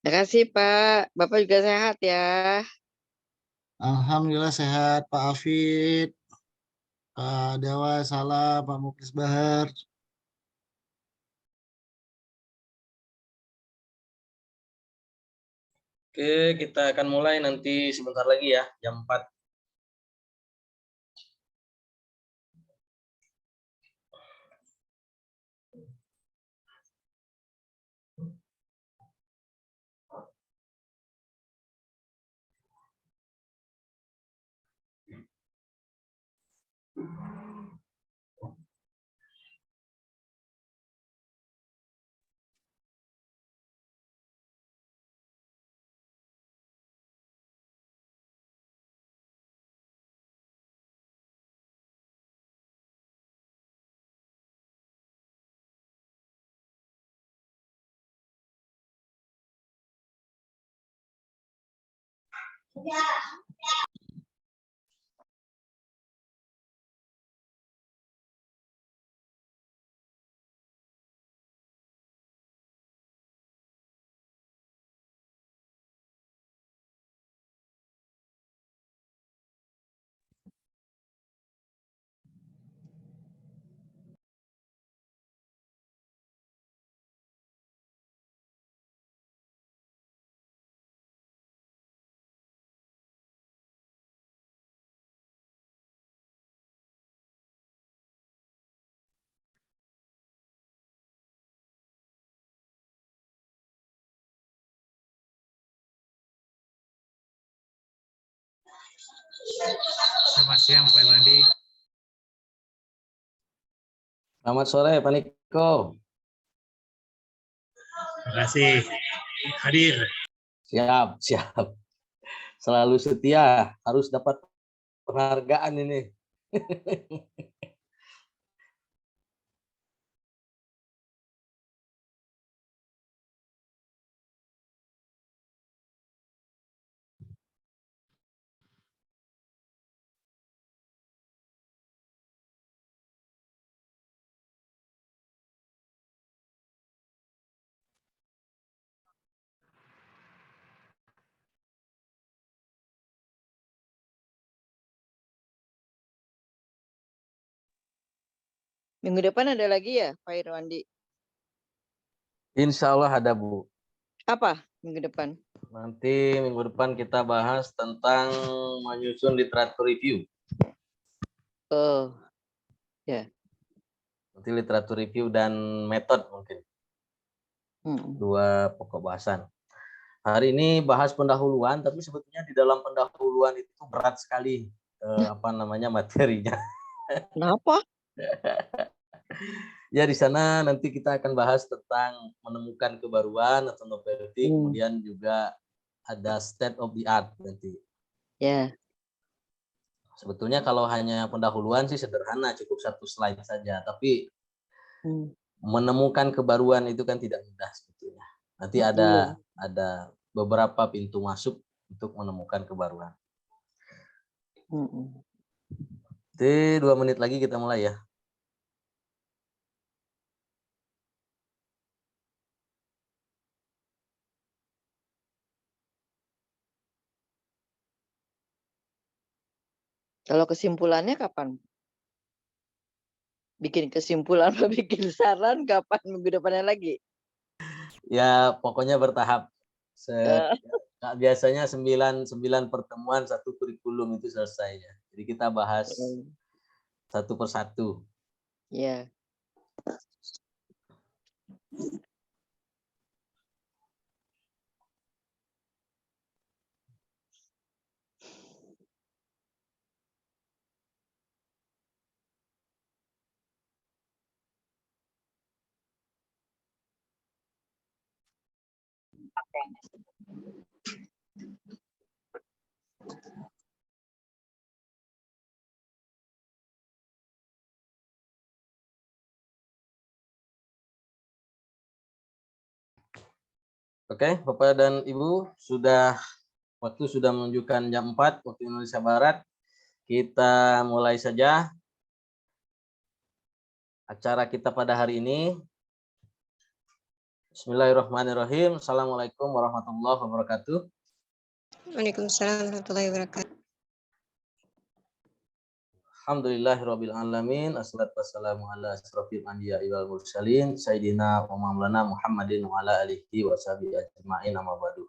Terima kasih Pak. Bapak juga sehat ya. Alhamdulillah sehat, Pak Afid, Pak Dewa, Salah, Pak Muklis Bahar. Oke, kita akan mulai nanti sebentar lagi ya, jam 4. Selamat siang Pak Irwandi. Selamat sore Pak Niko. Terima kasih hadir. Siap, siap. Selalu setia, harus dapat penghargaan ini. Minggu depan ada lagi ya Pak Irwandi? Insya Allah ada Bu. Apa minggu depan? Nanti minggu depan kita bahas tentang menyusun literatur review. Oh, ya. Nanti literatur review dan metode mungkin. Dua pokok bahasan. Hari ini bahas pendahuluan, tapi sebetulnya di dalam pendahuluan itu berat sekali materinya. Kenapa? Ya di sana nanti kita akan bahas tentang menemukan kebaruan atau novelty, kemudian juga ada state of the art nanti. Ya. Sebetulnya kalau hanya pendahuluan sih sederhana, cukup 1 slide saja. Tapi menemukan kebaruan itu kan tidak mudah sebetulnya. Nanti ada beberapa pintu masuk untuk menemukan kebaruan. Jadi 2 menit lagi kita mulai ya. Kalau kesimpulannya kapan? Bikin kesimpulan atau bikin saran kapan minggu depannya lagi? Ya pokoknya bertahap. Biasanya 9 pertemuan 1 kurikulum itu selesai ya. Jadi kita bahas satu persatu. Ya. Oke, Bapak dan Ibu, waktu sudah menunjukkan jam 4 waktu Indonesia Barat. Kita mulai saja acara kita pada hari ini. Bismillahirrahmanirrahim. Assalamualaikum warahmatullahi wabarakatuh. Waalaikumsalam warahmatullahi wabarakatuh. Alhamdulillahirabbil alamin. Assalatu wassalamu ala asrofil anbiya'i wal mursalin sayyidina wa maulana Muhammadin wa ala alihi wa sahbihi ajma'in, amma ba'du.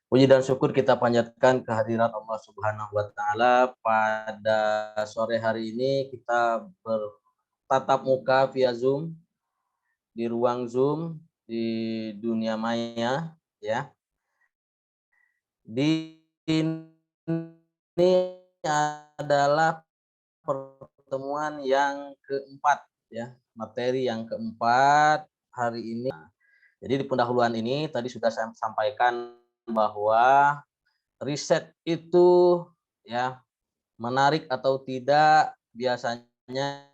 Puji dan syukur kita panjatkan kehadirat Allah Subhanahu wa taala. Pada sore hari ini kita bertatap muka via Zoom di ruang Zoom di dunia maya, ya. Di ini adalah pertemuan yang keempat, ya, materi yang keempat hari ini. Jadi di pendahuluan ini tadi sudah saya sampaikan bahwa riset itu, ya, menarik atau tidak biasanya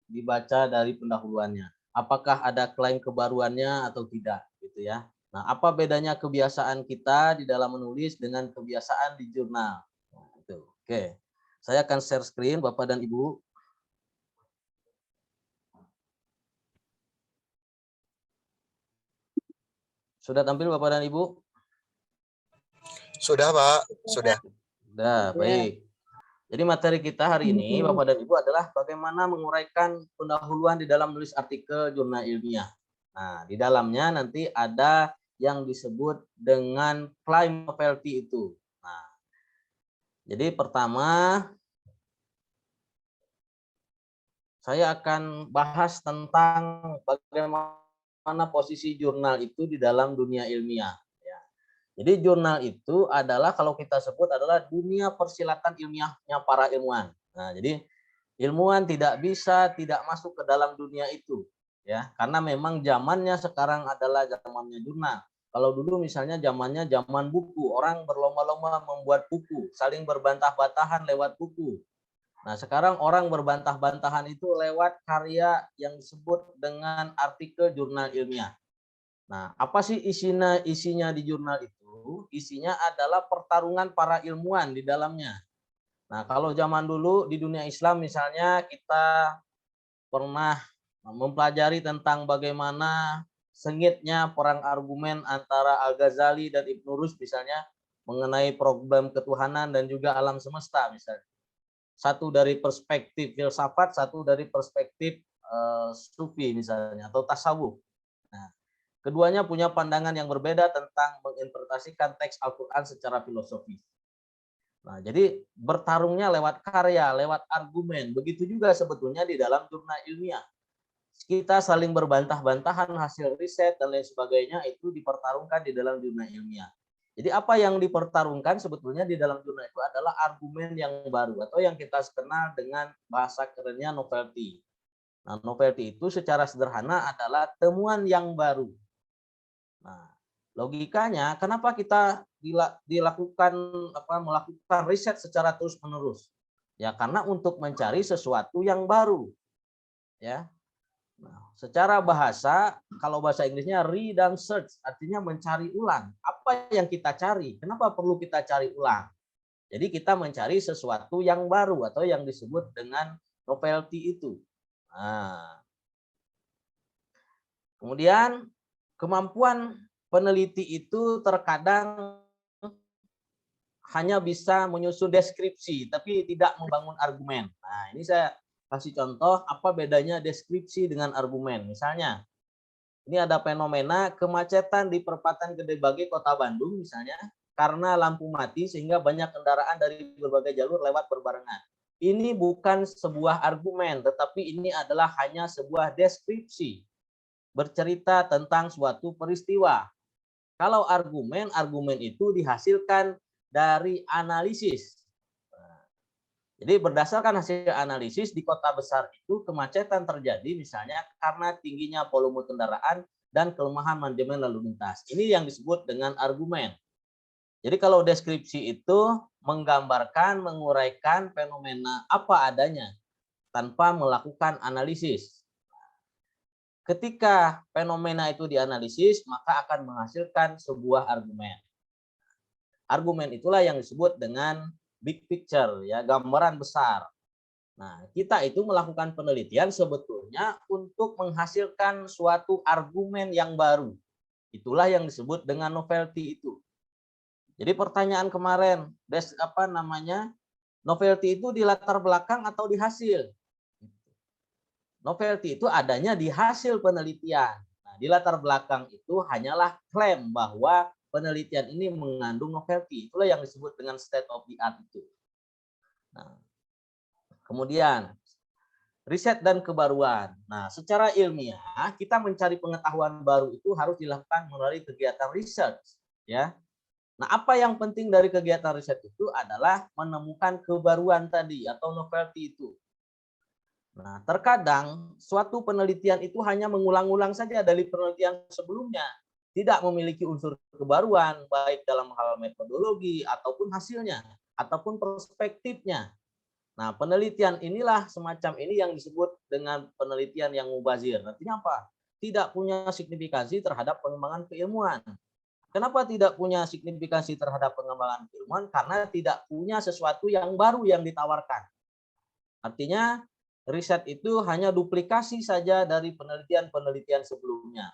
dibaca dari pendahuluannya. Apakah ada klaim kebaruannya atau tidak, gitu ya. Nah, apa bedanya kebiasaan kita di dalam menulis dengan kebiasaan di jurnal? Nah, itu. Oke. Saya akan share screen Bapak dan Ibu. Sudah tampil Bapak dan Ibu? Sudah, Pak. Sudah. Sudah, baik. Jadi materi kita hari ini Bapak dan Ibu adalah bagaimana menguraikan pendahuluan di dalam menulis artikel jurnal ilmiah. Nah, di dalamnya nanti ada yang disebut dengan claim novelty itu. Nah, jadi pertama saya akan bahas tentang bagaimana posisi jurnal itu di dalam dunia ilmiah. Ya. Jadi jurnal itu adalah, kalau kita sebut, adalah dunia persilatan ilmiahnya para ilmuwan. Nah, jadi ilmuwan tidak bisa tidak masuk ke dalam dunia itu, ya, karena memang zamannya sekarang adalah zamannya jurnal. Kalau dulu misalnya zamannya zaman buku, orang berlomba-lomba membuat buku, saling berbantah-bantahan lewat buku. Nah, sekarang orang berbantah-bantahan itu lewat karya yang disebut dengan artikel jurnal ilmiah. Nah, apa sih isinya di jurnal itu? Isinya adalah pertarungan para ilmuwan di dalamnya. Nah, kalau zaman dulu di dunia Islam misalnya kita pernah mempelajari tentang bagaimana sengitnya perang argumen antara Al-Ghazali dan Ibnu Rushd misalnya mengenai problem ketuhanan dan juga alam semesta misalnya. Satu dari perspektif filsafat, satu dari perspektif sufi misalnya atau tasawuf. Nah, keduanya punya pandangan yang berbeda tentang menginterpretasikan teks Al-Qur'an secara filosofis. Nah, jadi bertarungnya lewat karya, lewat argumen. Begitu juga sebetulnya di dalam jurnal ilmiah. Kita saling berbantah-bantahan hasil riset dan lain sebagainya, itu dipertarungkan di dalam jurnal ilmiah. Jadi apa yang dipertarungkan sebetulnya di dalam jurnal itu adalah argumen yang baru atau yang kita kenal dengan bahasa kerennya novelty. Nah, novelty itu secara sederhana adalah temuan yang baru. Nah, logikanya kenapa kita melakukan riset secara terus-menerus? Ya, karena untuk mencari sesuatu yang baru. Ya. Nah, secara bahasa, kalau bahasa Inggrisnya read and search, artinya mencari ulang. Apa yang kita cari? Kenapa perlu kita cari ulang? Jadi kita mencari sesuatu yang baru atau yang disebut dengan novelty itu. Nah, kemudian kemampuan peneliti itu terkadang hanya bisa menyusun deskripsi, tapi tidak membangun argumen. Nah, ini saya kasih contoh apa bedanya deskripsi dengan argumen. Misalnya, ini ada fenomena kemacetan di perempatan Gede Bage Kota Bandung misalnya, karena lampu mati sehingga banyak kendaraan dari berbagai jalur lewat berbarengan. Ini bukan sebuah argumen, tetapi ini adalah hanya sebuah deskripsi. Bercerita tentang suatu peristiwa. Kalau argumen itu dihasilkan dari analisis. Jadi berdasarkan hasil analisis di kota besar itu kemacetan terjadi misalnya karena tingginya volume kendaraan dan kelemahan manajemen lalu lintas. Ini yang disebut dengan argumen. Jadi kalau deskripsi itu menggambarkan, menguraikan fenomena apa adanya tanpa melakukan analisis. Ketika fenomena itu dianalisis, maka akan menghasilkan sebuah argumen. Argumen itulah yang disebut dengan big picture, ya, gambaran besar. Nah, kita itu melakukan penelitian sebetulnya untuk menghasilkan suatu argumen yang baru. Itulah yang disebut dengan novelty itu. Jadi pertanyaan kemarin, novelty itu di latar belakang atau di hasil? Novelty itu adanya di hasil penelitian. Nah, di latar belakang itu hanyalah klaim bahwa penelitian ini mengandung novelty. Itulah yang disebut dengan state of the art itu. Nah, kemudian riset dan kebaruan. Nah, secara ilmiah kita mencari pengetahuan baru itu harus dilakukan melalui kegiatan research, ya. Nah, apa yang penting dari kegiatan riset itu adalah menemukan kebaruan tadi atau novelty itu. Nah, terkadang suatu penelitian itu hanya mengulang-ulang saja dari penelitian sebelumnya, tidak memiliki unsur kebaruan baik dalam hal metodologi ataupun hasilnya ataupun perspektifnya. Nah, penelitian inilah semacam ini yang disebut dengan penelitian yang mubazir. Artinya apa? Tidak punya signifikansi terhadap pengembangan keilmuan. Kenapa tidak punya signifikansi terhadap pengembangan keilmuan? Karena tidak punya sesuatu yang baru yang ditawarkan. Artinya, riset itu hanya duplikasi saja dari penelitian-penelitian sebelumnya.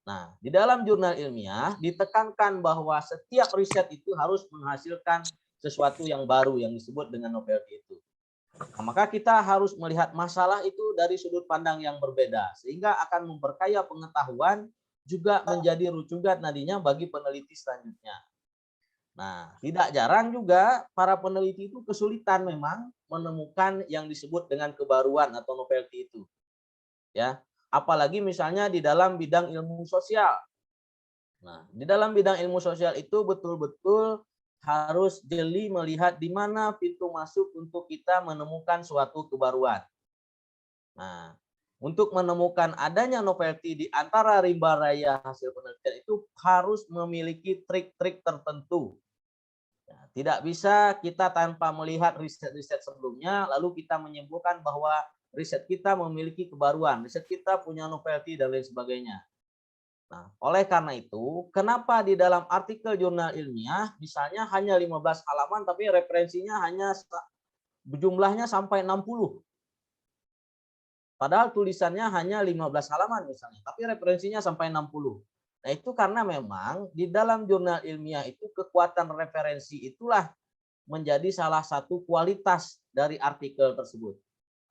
Nah, di dalam jurnal ilmiah ditekankan bahwa setiap riset itu harus menghasilkan sesuatu yang baru yang disebut dengan novelty itu. Nah, maka kita harus melihat masalah itu dari sudut pandang yang berbeda sehingga akan memperkaya pengetahuan juga menjadi rujukan nantinya bagi peneliti selanjutnya. Nah, tidak jarang juga para peneliti itu kesulitan memang menemukan yang disebut dengan kebaruan atau novelty itu. Ya, apalagi misalnya di dalam bidang ilmu sosial. Nah, di dalam bidang ilmu sosial itu betul-betul harus jeli melihat di mana pintu masuk untuk kita menemukan suatu kebaruan. Nah, untuk menemukan adanya novelty di antara rimba raya hasil penelitian itu harus memiliki trik-trik tertentu. Ya, tidak bisa kita tanpa melihat riset-riset sebelumnya, lalu kita menyimpulkan bahwa riset kita memiliki kebaruan, riset kita punya novelty dan lain sebagainya. Nah, oleh karena itu, kenapa di dalam artikel jurnal ilmiah misalnya hanya 15 halaman tapi referensinya hanya jumlahnya sampai 60. Padahal tulisannya hanya 15 halaman misalnya, tapi referensinya sampai 60. Nah, itu karena memang di dalam jurnal ilmiah itu kekuatan referensi itulah menjadi salah satu kualitas dari artikel tersebut.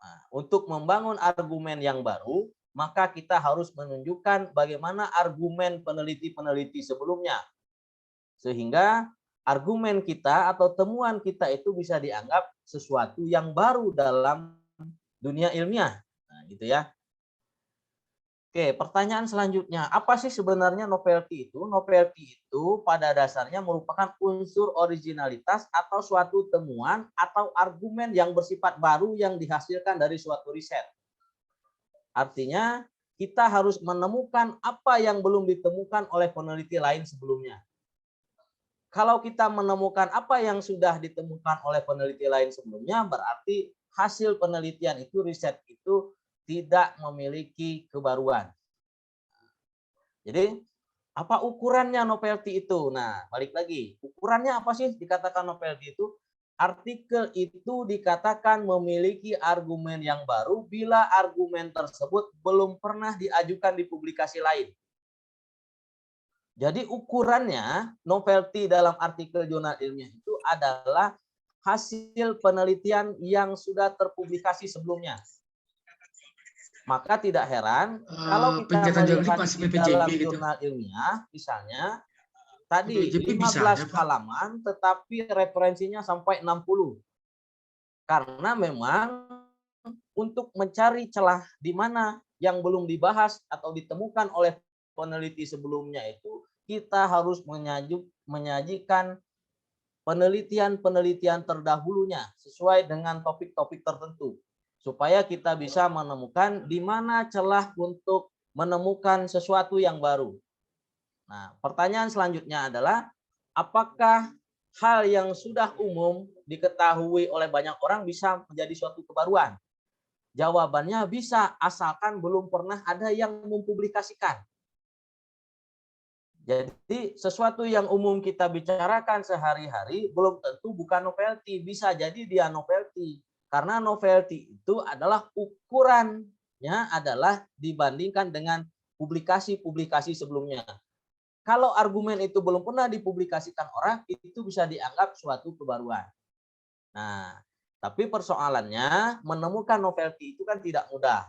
Nah, untuk membangun argumen yang baru, maka kita harus menunjukkan bagaimana argumen peneliti-peneliti sebelumnya. Sehingga argumen kita atau temuan kita itu bisa dianggap sesuatu yang baru dalam dunia ilmiah. Nah, gitu ya. Oke, pertanyaan selanjutnya, apa sih sebenarnya novelty itu? Novelty itu pada dasarnya merupakan unsur originalitas atau suatu temuan atau argumen yang bersifat baru yang dihasilkan dari suatu riset. Artinya, kita harus menemukan apa yang belum ditemukan oleh peneliti lain sebelumnya. Kalau kita menemukan apa yang sudah ditemukan oleh peneliti lain sebelumnya, berarti hasil penelitian itu, riset itu tidak memiliki kebaruan. Jadi, apa ukurannya novelty itu? Nah, balik lagi. Ukurannya apa sih dikatakan novelty itu? Artikel itu dikatakan memiliki argumen yang baru bila argumen tersebut belum pernah diajukan di publikasi lain. Jadi ukurannya novelty dalam artikel jurnal ilmiah itu adalah hasil penelitian yang sudah terpublikasi sebelumnya. Maka tidak heran kalau kita melihat di dalam jurnal ilmiah, misalnya tadi 15 halaman tetapi referensinya sampai 60. Karena memang untuk mencari celah di mana yang belum dibahas atau ditemukan oleh peneliti sebelumnya itu, kita harus menyajikan penelitian-penelitian terdahulunya sesuai dengan topik-topik tertentu. Supaya kita bisa menemukan di mana celah untuk menemukan sesuatu yang baru. Nah, pertanyaan selanjutnya adalah, apakah hal yang sudah umum diketahui oleh banyak orang bisa menjadi suatu kebaruan? Jawabannya bisa, asalkan belum pernah ada yang mempublikasikan. Jadi sesuatu yang umum kita bicarakan sehari-hari belum tentu bukan novelty, bisa jadi dia novelty. Karena novelty itu adalah ukurannya adalah dibandingkan dengan publikasi-publikasi sebelumnya. Kalau argumen itu belum pernah dipublikasikan orang, itu bisa dianggap suatu kebaruan. Nah, tapi persoalannya menemukan novelty itu kan tidak mudah.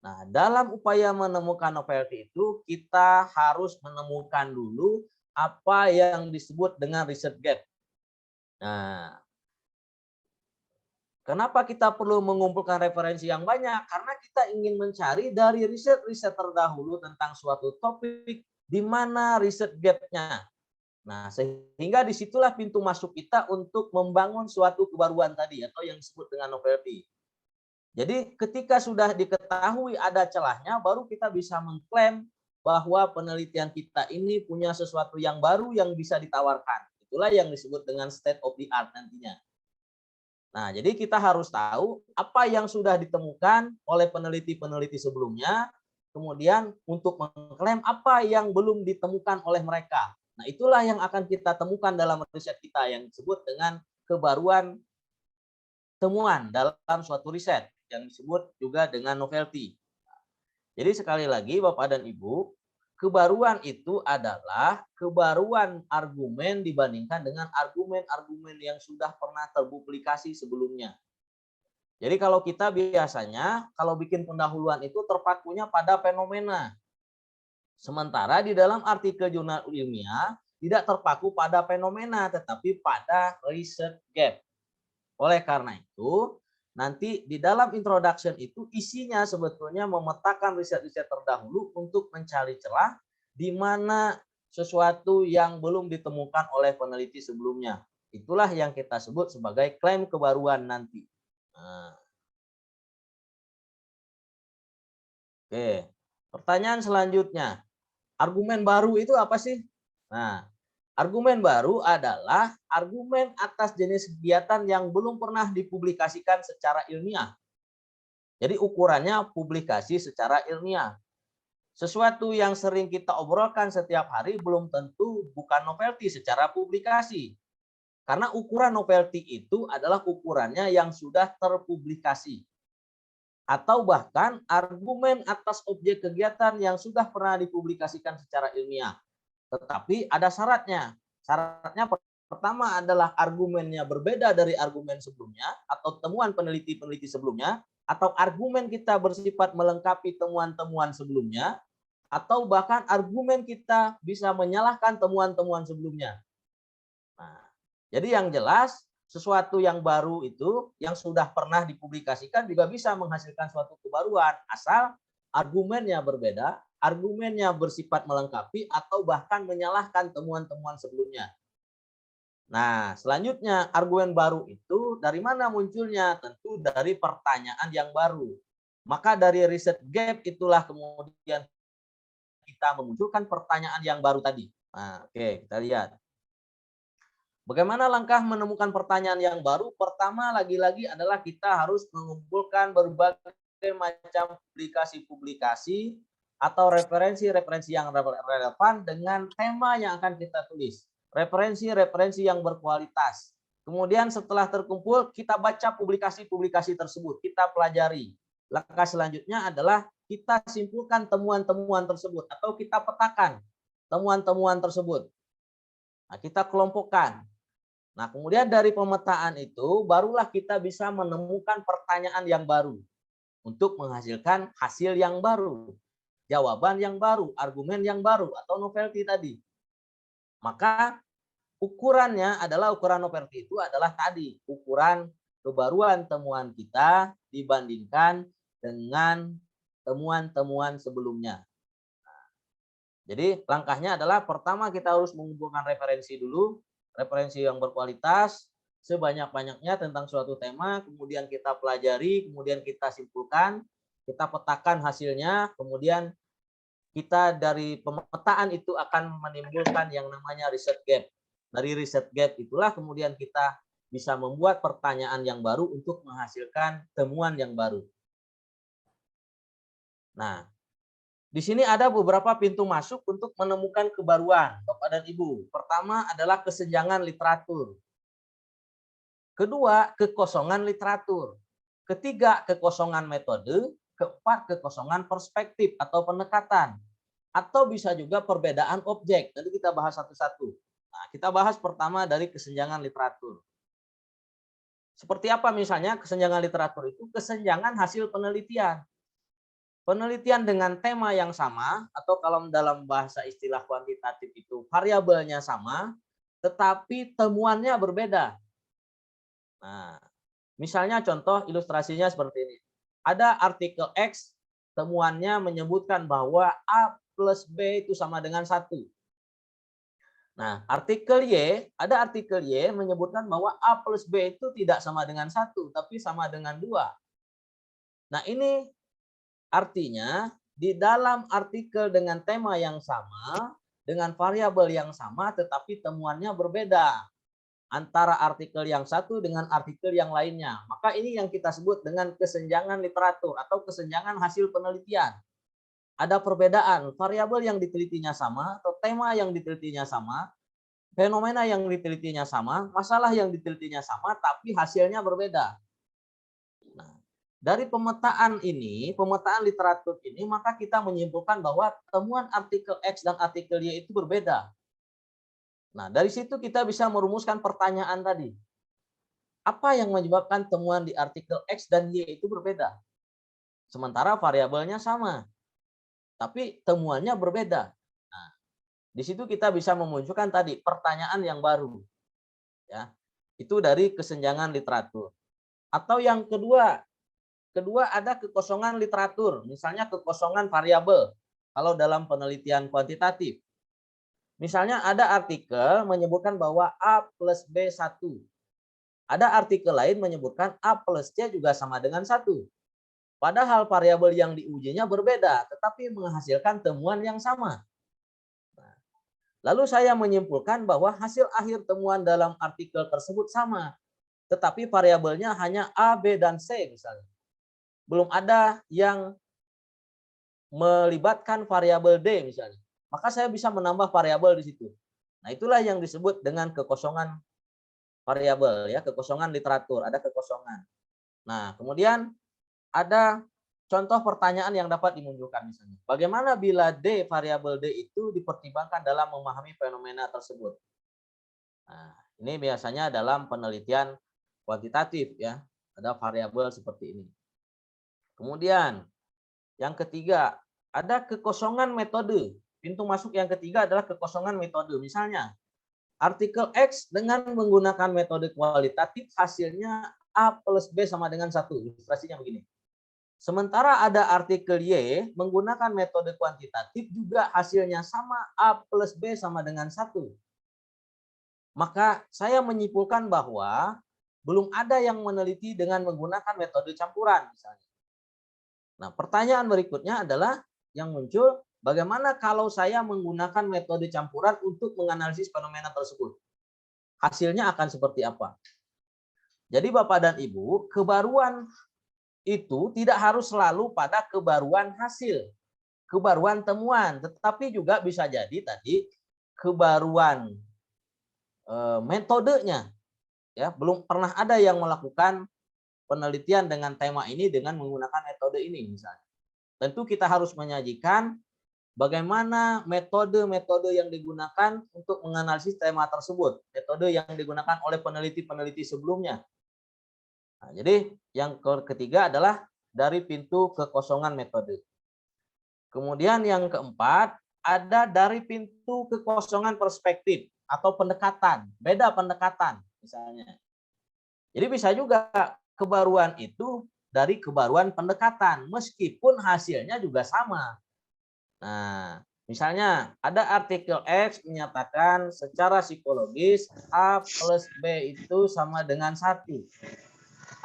Nah, dalam upaya menemukan novelty itu, kita harus menemukan dulu apa yang disebut dengan research gap. Nah, kenapa kita perlu mengumpulkan referensi yang banyak? Karena kita ingin mencari dari riset-riset terdahulu tentang suatu topik, di mana riset gap-nya. Nah, sehingga disitulah pintu masuk kita untuk membangun suatu kebaruan tadi, atau yang disebut dengan novelty. Jadi ketika sudah diketahui ada celahnya, baru kita bisa mengklaim bahwa penelitian kita ini punya sesuatu yang baru yang bisa ditawarkan. Itulah yang disebut dengan state of the art nantinya. Nah, jadi kita harus tahu apa yang sudah ditemukan oleh peneliti-peneliti sebelumnya, kemudian untuk mengklaim apa yang belum ditemukan oleh mereka. Nah, itulah yang akan kita temukan dalam riset kita yang disebut dengan kebaruan temuan dalam suatu riset, yang disebut juga dengan novelty. Jadi sekali lagi Bapak dan Ibu, kebaruan itu adalah kebaruan argumen dibandingkan dengan argumen-argumen yang sudah pernah terpublikasi sebelumnya. Jadi kalau kita biasanya kalau bikin pendahuluan itu terpakunya pada fenomena. Sementara di dalam artikel jurnal ilmiah tidak terpaku pada fenomena tetapi pada research gap. Oleh karena itu, nanti di dalam introduction itu isinya sebetulnya memetakan riset-riset terdahulu untuk mencari celah di mana sesuatu yang belum ditemukan oleh peneliti sebelumnya. Itulah yang kita sebut sebagai klaim kebaruan nanti. Nah. Oke, pertanyaan selanjutnya. Argumen baru itu apa sih? Nah, argumen baru adalah argumen atas jenis kegiatan yang belum pernah dipublikasikan secara ilmiah. Jadi ukurannya publikasi secara ilmiah. Sesuatu yang sering kita obrolkan setiap hari belum tentu bukan novelty secara publikasi. Karena ukuran novelty itu adalah ukurannya yang sudah terpublikasi. Atau bahkan argumen atas objek kegiatan yang sudah pernah dipublikasikan secara ilmiah. Tetapi ada syaratnya. Syaratnya pertama adalah argumennya berbeda dari argumen sebelumnya atau temuan peneliti-peneliti sebelumnya, atau argumen kita bersifat melengkapi temuan-temuan sebelumnya, atau bahkan argumen kita bisa menyalahkan temuan-temuan sebelumnya. Nah, jadi yang jelas sesuatu yang baru itu yang sudah pernah dipublikasikan juga bisa menghasilkan suatu kebaruan asal argumennya berbeda, argumennya bersifat melengkapi atau bahkan menyalahkan temuan-temuan sebelumnya. Nah, selanjutnya argumen baru itu dari mana munculnya? Tentu dari pertanyaan yang baru. Maka dari riset gap itulah kemudian kita memunculkan pertanyaan yang baru tadi. Nah, oke, kita lihat. Bagaimana langkah menemukan pertanyaan yang baru? Pertama, lagi-lagi adalah kita harus mengumpulkan berbagai macam publikasi-publikasi atau referensi-referensi yang relevan dengan tema yang akan kita tulis. Referensi-referensi yang berkualitas. Kemudian setelah terkumpul, kita baca publikasi-publikasi tersebut, kita pelajari. Langkah selanjutnya adalah kita simpulkan temuan-temuan tersebut atau kita petakan temuan-temuan tersebut. Nah, kita kelompokkan. Nah, kemudian dari pemetaan itu barulah kita bisa menemukan pertanyaan yang baru untuk menghasilkan hasil yang baru, jawaban yang baru, argumen yang baru atau novelty tadi. Maka ukurannya adalah ukuran novelty itu adalah tadi ukuran kebaruan temuan kita dibandingkan dengan temuan-temuan sebelumnya. Nah, jadi langkahnya adalah pertama kita harus mengumpulkan referensi dulu. Referensi yang berkualitas sebanyak-banyaknya tentang suatu tema, kemudian kita pelajari, kemudian kita simpulkan, kita petakan hasilnya, kemudian kita dari pemetaan itu akan menimbulkan yang namanya research gap. Dari research gap itulah kemudian kita bisa membuat pertanyaan yang baru untuk menghasilkan temuan yang baru. Nah, di sini ada beberapa pintu masuk untuk menemukan kebaruan, Bapak dan Ibu. Pertama adalah kesenjangan literatur. Kedua, kekosongan literatur. Ketiga, kekosongan metode. Keempat, kekosongan perspektif atau pendekatan. Atau bisa juga perbedaan objek. Nanti kita bahas satu-satu. Nah, kita bahas pertama dari kesenjangan literatur. Seperti apa misalnya kesenjangan literatur itu? Kesenjangan hasil penelitian. Penelitian dengan tema yang sama, atau kalau dalam bahasa istilah kuantitatif itu variabelnya sama, tetapi temuannya berbeda. Nah, misalnya contoh ilustrasinya seperti ini. Ada artikel X, temuannya menyebutkan bahwa A plus B itu sama dengan 1. Nah, artikel Y, ada artikel Y menyebutkan bahwa A plus B itu tidak sama dengan 1, tapi sama dengan 2. Nah, ini artinya di dalam artikel dengan tema yang sama, dengan variabel yang sama, tetapi temuannya berbeda antara artikel yang satu dengan artikel yang lainnya. Maka ini yang kita sebut dengan kesenjangan literatur atau kesenjangan hasil penelitian. Ada perbedaan, variabel yang ditelitinya sama atau tema yang ditelitinya sama, fenomena yang ditelitinya sama, masalah yang ditelitinya sama, tapi hasilnya berbeda. Nah, dari pemetaan ini, pemetaan literatur ini, maka kita menyimpulkan bahwa temuan artikel X dan artikel Y itu berbeda. Nah, dari situ kita bisa merumuskan pertanyaan tadi. Apa yang menyebabkan temuan di artikel X dan Y itu berbeda? Sementara variabelnya sama, tapi temuannya berbeda. Nah, di situ kita bisa memunculkan tadi pertanyaan yang baru. Ya, itu dari kesenjangan literatur. Atau yang kedua ada kekosongan literatur, misalnya kekosongan variabel. Kalau dalam penelitian kuantitatif, misalnya ada artikel menyebutkan bahwa A plus B 1. Ada artikel lain menyebutkan A plus C juga sama dengan 1. Padahal variabel yang diujinya berbeda, tetapi menghasilkan temuan yang sama. Nah, lalu saya menyimpulkan bahwa hasil akhir temuan dalam artikel tersebut sama, tetapi variabelnya hanya A, B, dan C misalnya. Belum ada yang melibatkan variabel D misalnya. Maka saya bisa menambah variabel di situ. Nah, itulah yang disebut dengan kekosongan variabel, ya, kekosongan literatur, ada kekosongan. Nah, kemudian ada contoh pertanyaan yang dapat dimunculkan misalnya. Bagaimana bila D, variabel D itu dipertimbangkan dalam memahami fenomena tersebut? Nah, ini biasanya dalam penelitian kuantitatif, ya. Ada variabel seperti ini. Kemudian yang ketiga, ada kekosongan metode. Pintu masuk yang ketiga adalah kekosongan metode. Misalnya, artikel X dengan menggunakan metode kualitatif hasilnya A plus B sama dengan 1. Ilustrasinya begini. Sementara ada artikel Y menggunakan metode kuantitatif juga hasilnya sama A plus B sama dengan 1. Maka saya menyimpulkan bahwa belum ada yang meneliti dengan menggunakan metode campuran misalnya. Nah, pertanyaan berikutnya adalah yang muncul, bagaimana kalau saya menggunakan metode campuran untuk menganalisis fenomena tersebut? Hasilnya akan seperti apa? Jadi Bapak dan Ibu, kebaruan itu tidak harus selalu pada kebaruan hasil, kebaruan temuan, tetapi juga bisa jadi tadi kebaruan metodenya. Ya, belum pernah ada yang melakukan penelitian dengan tema ini dengan menggunakan metode ini misalnya. Tentu kita harus menyajikan bagaimana metode-metode yang digunakan untuk menganalisis tema tersebut, metode yang digunakan oleh peneliti-peneliti sebelumnya. Nah, jadi yang ketiga adalah dari pintu kekosongan metode. Kemudian yang keempat, ada dari pintu kekosongan perspektif atau pendekatan. Beda pendekatan misalnya. Jadi bisa juga kebaruan itu dari kebaruan pendekatan, meskipun hasilnya juga sama. Nah, misalnya ada artikel X menyatakan secara psikologis A plus B itu sama dengan 1.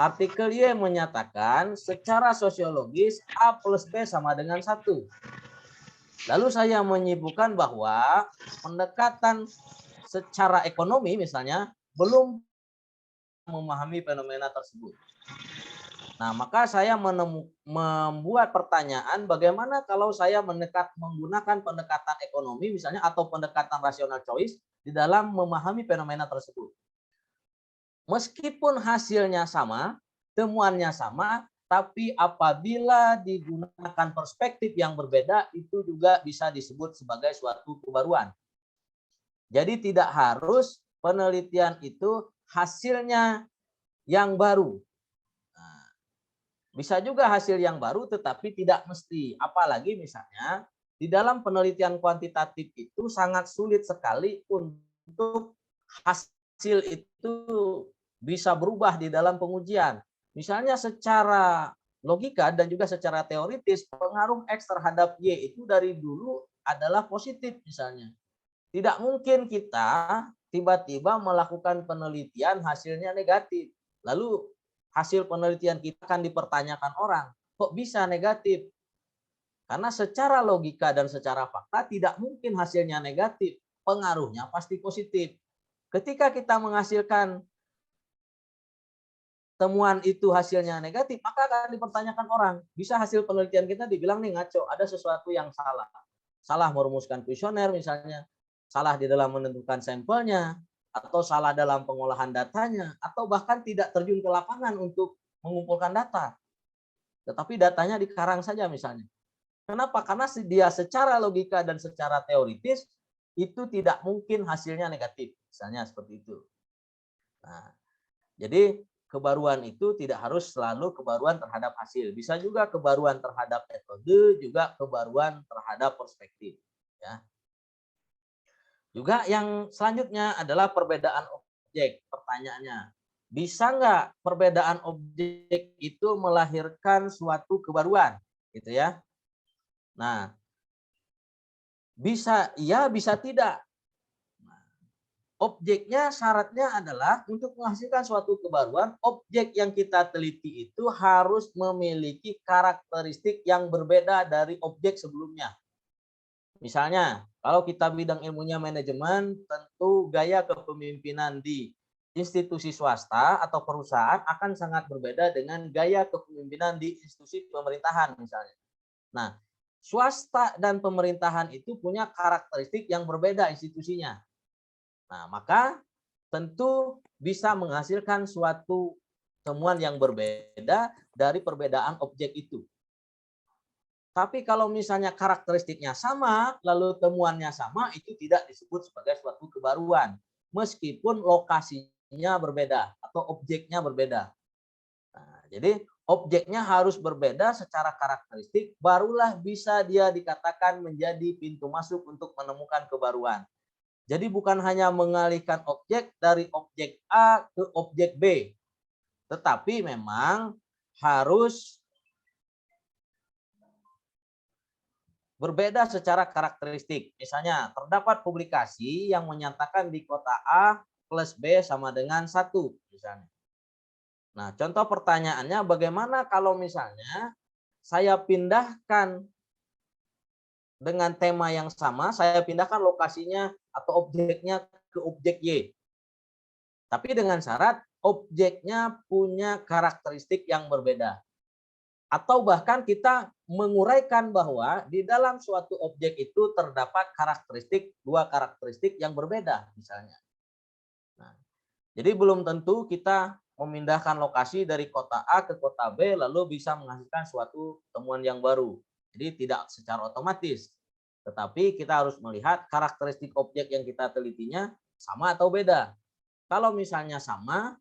Artikel Y menyatakan secara sosiologis A plus B sama dengan 1. Lalu saya menyimpulkan bahwa pendekatan secara ekonomi misalnya belum memahami fenomena tersebut. Nah, maka saya membuat pertanyaan bagaimana kalau saya menggunakan pendekatan ekonomi misalnya atau pendekatan rasional choice di dalam memahami fenomena tersebut. meskipun hasilnya sama, temuannya sama, tapi apabila digunakan perspektif yang berbeda, itu juga bisa disebut sebagai suatu kebaruan. Jadi tidak harus penelitian itu hasilnya yang baru. Nah, bisa juga hasil yang baru tetapi tidak mesti. Apalagi misalnya di dalam penelitian kuantitatif itu sangat sulit sekali untuk hasil itu bisa berubah di dalam pengujian. Misalnya secara logika dan juga secara teoritis pengaruh X terhadap Y itu dari dulu adalah positif misalnya. Tidak mungkin kita tiba-tiba melakukan penelitian hasilnya negatif. Lalu hasil penelitian kita akan dipertanyakan orang, kok bisa negatif? Karena secara logika dan secara fakta tidak mungkin hasilnya negatif, pengaruhnya pasti positif. Ketika kita menghasilkan temuan itu hasilnya negatif, maka akan dipertanyakan orang. Bisa hasil penelitian kita dibilang nih ngaco, ada sesuatu yang salah. Salah merumuskan kuesioner misalnya, salah di dalam menentukan sampelnya, atau salah dalam pengolahan datanya, atau bahkan tidak terjun ke lapangan untuk mengumpulkan data. Tetapi datanya dikarang saja misalnya. Kenapa? Karena dia secara logika dan secara teoritis itu tidak mungkin hasilnya negatif. Misalnya seperti itu. Nah, jadi kebaruan itu tidak harus selalu kebaruan terhadap hasil. Bisa juga kebaruan terhadap metode, juga kebaruan terhadap perspektif. Ya. Juga yang selanjutnya adalah perbedaan objek. Pertanyaannya, bisa nggak perbedaan objek itu melahirkan suatu kebaruan? Gitu ya. Nah, bisa iya, bisa tidak. Objeknya syaratnya adalah untuk menghasilkan suatu kebaruan, objek yang kita teliti itu harus memiliki karakteristik yang berbeda dari objek sebelumnya. Misalnya, kalau kita bidang ilmunya manajemen, tentu gaya kepemimpinan di institusi swasta atau perusahaan akan sangat berbeda dengan gaya kepemimpinan di institusi pemerintahan misalnya. Nah, swasta dan pemerintahan itu punya karakteristik yang berbeda institusinya. Nah, maka tentu bisa menghasilkan suatu temuan yang berbeda dari perbedaan objek itu. Tapi kalau misalnya karakteristiknya sama, lalu temuannya sama, itu tidak disebut sebagai suatu kebaruan. Meskipun lokasinya berbeda atau objeknya berbeda. Nah, jadi objeknya harus berbeda secara karakteristik, barulah bisa dia dikatakan menjadi pintu masuk untuk menemukan kebaruan. Jadi bukan hanya mengalihkan objek dari objek A ke objek B, tetapi memang harus berbeda secara karakteristik. Misalnya, terdapat publikasi yang menyatakan di kota A plus B sama dengan 1, misalnya. Nah, contoh pertanyaannya, bagaimana kalau misalnya saya pindahkan dengan tema yang sama, saya pindahkan lokasinya atau objeknya ke objek Y. Tapi dengan syarat objeknya punya karakteristik yang berbeda. Atau bahkan kita menguraikan bahwa di dalam suatu objek itu terdapat dua karakteristik yang berbeda misalnya. Nah, jadi belum tentu kita memindahkan lokasi dari kota A ke kota B lalu bisa menghasilkan suatu temuan yang baru. Jadi tidak secara otomatis. Tetapi kita harus melihat karakteristik objek yang kita telitinya sama atau beda. Kalau misalnya sama,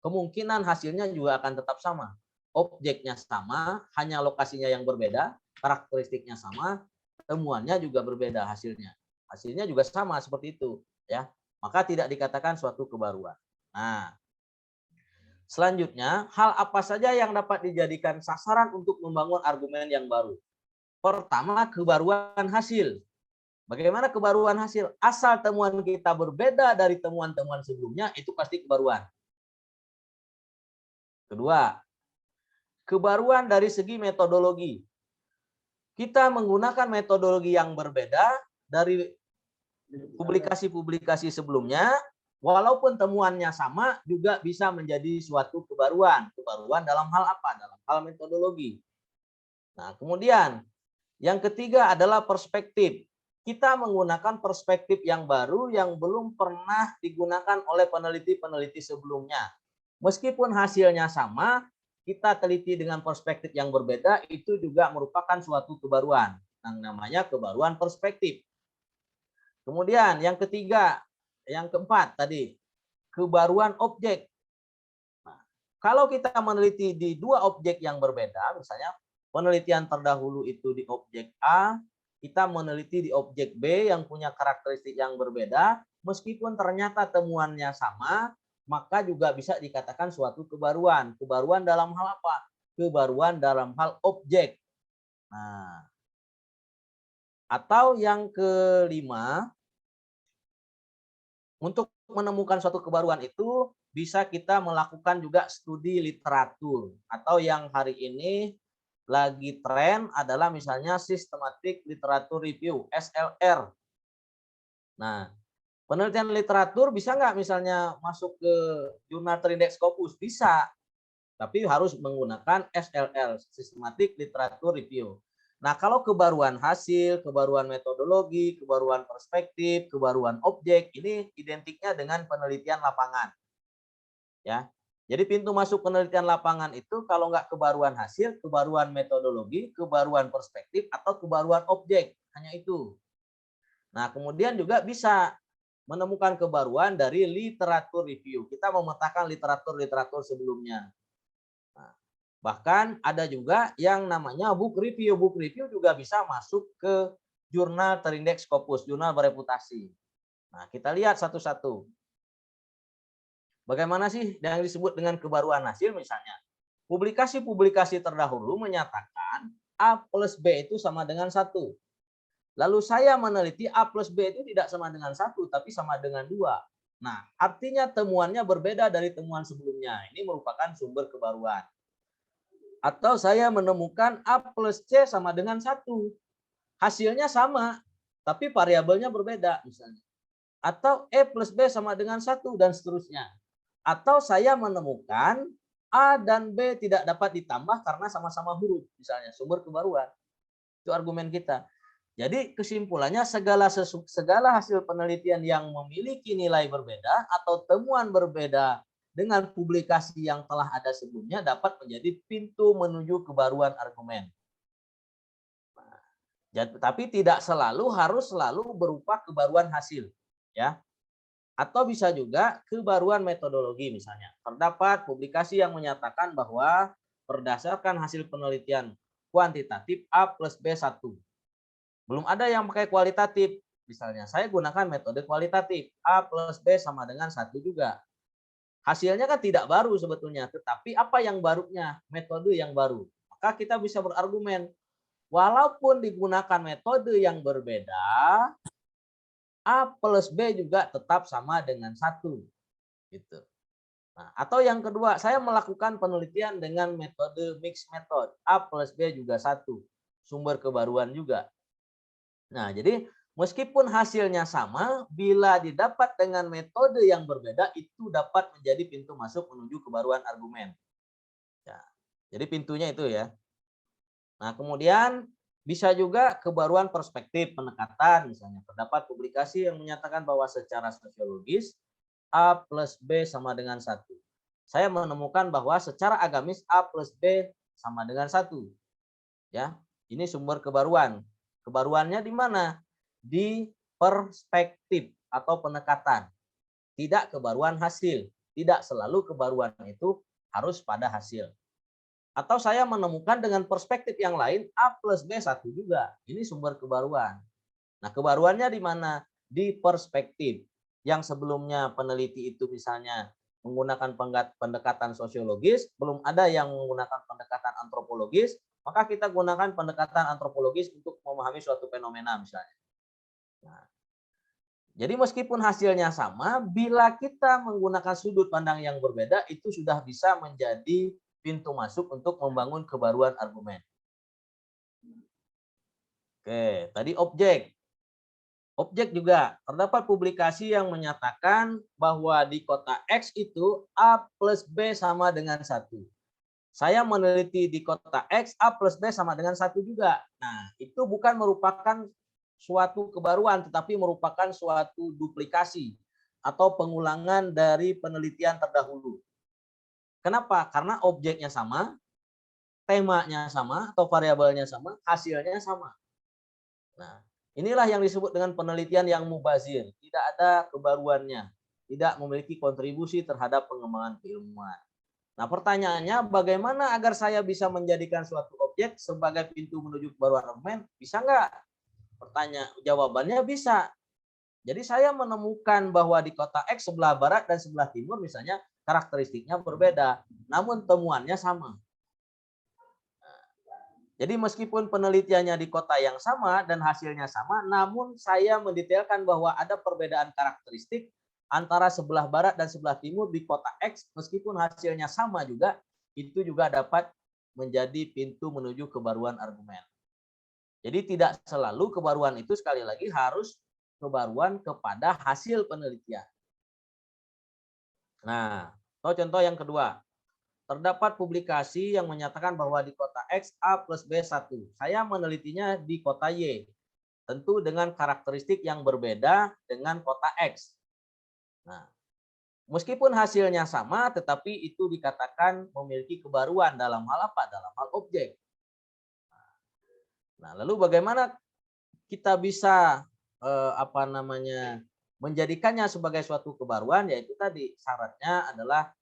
kemungkinan hasilnya juga akan tetap sama. Objeknya sama, hanya lokasinya yang berbeda, karakteristiknya sama, temuannya juga berbeda hasilnya. Hasilnya juga sama seperti itu, ya. Maka tidak dikatakan suatu kebaruan. Nah, selanjutnya, hal apa saja yang dapat dijadikan sasaran untuk membangun argumen yang baru? Pertama, kebaruan hasil. Bagaimana kebaruan hasil? Asal temuan kita berbeda dari temuan-temuan sebelumnya, itu pasti kebaruan. Kedua, kebaruan dari segi metodologi. Kita menggunakan metodologi yang berbeda dari publikasi-publikasi sebelumnya, walaupun temuannya sama, juga bisa menjadi suatu kebaruan. Kebaruan dalam hal apa? Dalam hal metodologi. Nah, kemudian yang ketiga adalah perspektif. Kita menggunakan perspektif yang baru yang belum pernah digunakan oleh peneliti-peneliti sebelumnya. meskipun hasilnya sama, kita teliti dengan perspektif yang berbeda, itu juga merupakan suatu kebaruan. Yang namanya kebaruan perspektif. Kemudian yang ketiga, yang keempat tadi, kebaruan objek. Nah, kalau kita meneliti di dua objek yang berbeda, misalnya penelitian terdahulu itu di objek A, kita meneliti di objek B yang punya karakteristik yang berbeda, meskipun ternyata temuannya sama, maka juga bisa dikatakan suatu kebaruan. Kebaruan dalam hal apa? Kebaruan dalam hal objek. Nah, atau yang kelima, untuk menemukan suatu kebaruan itu bisa kita melakukan juga studi literatur, atau yang hari ini lagi tren adalah misalnya Systematic Literature Review, SLR. Nah, penelitian literatur bisa nggak misalnya masuk ke jurnal terindex Scopus? Bisa, tapi harus menggunakan SLR, Systematic Literature Review. Nah, kalau kebaruan hasil, kebaruan metodologi, kebaruan perspektif, kebaruan objek, ini identiknya dengan penelitian lapangan. Ya, jadi pintu masuk penelitian lapangan itu kalau nggak kebaruan hasil, kebaruan metodologi, kebaruan perspektif, atau kebaruan objek. Hanya itu. Nah, kemudian juga bisa menemukan kebaruan dari literatur review. Kita memetakan literatur-literatur sebelumnya. Nah, bahkan ada juga yang namanya book review. Book review juga bisa masuk ke jurnal terindeks Scopus, jurnal bereputasi. Nah, kita lihat satu-satu. Bagaimana sih yang disebut dengan kebaruan hasil misalnya? Publikasi-publikasi terdahulu menyatakan A plus B itu sama dengan 1. Lalu saya meneliti A plus B itu tidak sama dengan 1, tapi sama dengan 2. Nah, artinya temuannya berbeda dari temuan sebelumnya. Ini merupakan sumber kebaruan. Atau saya menemukan A plus C sama dengan 1. Hasilnya sama, tapi variabelnya berbeda misalnya. Atau E plus B sama dengan 1 dan seterusnya. Atau saya menemukan A dan B tidak dapat ditambah karena sama-sama huruf, misalnya sumber kebaruan. Itu argumen kita. Jadi kesimpulannya segala hasil penelitian yang memiliki nilai berbeda atau temuan berbeda dengan publikasi yang telah ada sebelumnya dapat menjadi pintu menuju kebaruan argumen. Tapi tidak harus selalu berupa kebaruan hasil, ya. Atau bisa juga kebaruan metodologi misalnya. Terdapat publikasi yang menyatakan bahwa berdasarkan hasil penelitian kuantitatif A plus B1. Belum ada yang pakai kualitatif. Misalnya saya gunakan metode kualitatif. A plus B sama dengan 1 juga. Hasilnya kan tidak baru sebetulnya. Tetapi apa yang barunya? Metode yang baru. Maka kita bisa berargumen. Walaupun digunakan metode yang berbeda, A plus B juga tetap sama dengan 1. Gitu. Nah, atau yang kedua, saya melakukan penelitian dengan metode mixed method. A plus B juga 1. Sumber kebaruan juga. Nah, jadi meskipun hasilnya sama, bila didapat dengan metode yang berbeda, itu dapat menjadi pintu masuk menuju kebaruan argumen. Ya, jadi pintunya itu ya. Nah, kemudian bisa juga kebaruan perspektif pendekatan, misalnya terdapat publikasi yang menyatakan bahwa secara sosiologis A plus B sama dengan 1. Saya menemukan bahwa secara agamis A plus B sama dengan 1. Ya, ini sumber kebaruan. Kebaruannya di mana? Di perspektif atau pendekatan. Tidak kebaruan hasil. Tidak selalu kebaruan itu harus pada hasil. Atau saya menemukan dengan perspektif yang lain A plus B 1 juga. Ini sumber kebaruan. Nah, kebaruannya di mana? Di perspektif. Yang sebelumnya peneliti itu misalnya menggunakan pendekatan sosiologis, belum ada yang menggunakan pendekatan antropologis, maka kita gunakan pendekatan antropologis untuk memahami suatu fenomena misalnya. Nah, jadi meskipun hasilnya sama, bila kita menggunakan sudut pandang yang berbeda, itu sudah bisa menjadi pintu masuk untuk membangun kebaruan argumen. Oke, tadi objek. Objek juga, terdapat publikasi yang menyatakan bahwa di kota X itu A plus B sama dengan 1. Saya meneliti di kota X, A plus B sama dengan 1 juga. Nah, itu bukan merupakan suatu kebaruan, tetapi merupakan suatu duplikasi atau pengulangan dari penelitian terdahulu. Kenapa? Karena objeknya sama, temanya sama, atau variabelnya sama, hasilnya sama. Nah, inilah yang disebut dengan penelitian yang mubazir. Tidak ada kebaruannya. Tidak memiliki kontribusi terhadap pengembangan keilmuan. Nah, pertanyaannya bagaimana agar saya bisa menjadikan suatu objek sebagai pintu menuju kebaruan argumen? Bisa nggak? Jawabannya bisa. Jadi saya menemukan bahwa di kota X sebelah barat dan sebelah timur misalnya karakteristiknya berbeda, namun temuannya sama. Jadi meskipun penelitiannya di kota yang sama dan hasilnya sama, namun saya mendetailkan bahwa ada perbedaan karakteristik antara sebelah barat dan sebelah timur di kota X, meskipun hasilnya sama juga, itu juga dapat menjadi pintu menuju kebaruan argumen. Jadi tidak selalu kebaruan itu sekali lagi harus kebaruan kepada hasil penelitian. Nah, contoh yang kedua. Terdapat publikasi yang menyatakan bahwa di kota X A plus B 1. Saya menelitinya di kota Y. Tentu dengan karakteristik yang berbeda dengan kota X. Nah, meskipun hasilnya sama, tetapi itu dikatakan memiliki kebaruan dalam hal apa? Dalam hal objek. Nah, lalu bagaimana kita bisa menjadikannya sebagai suatu kebaruan? Yaitu tadi syaratnya adalah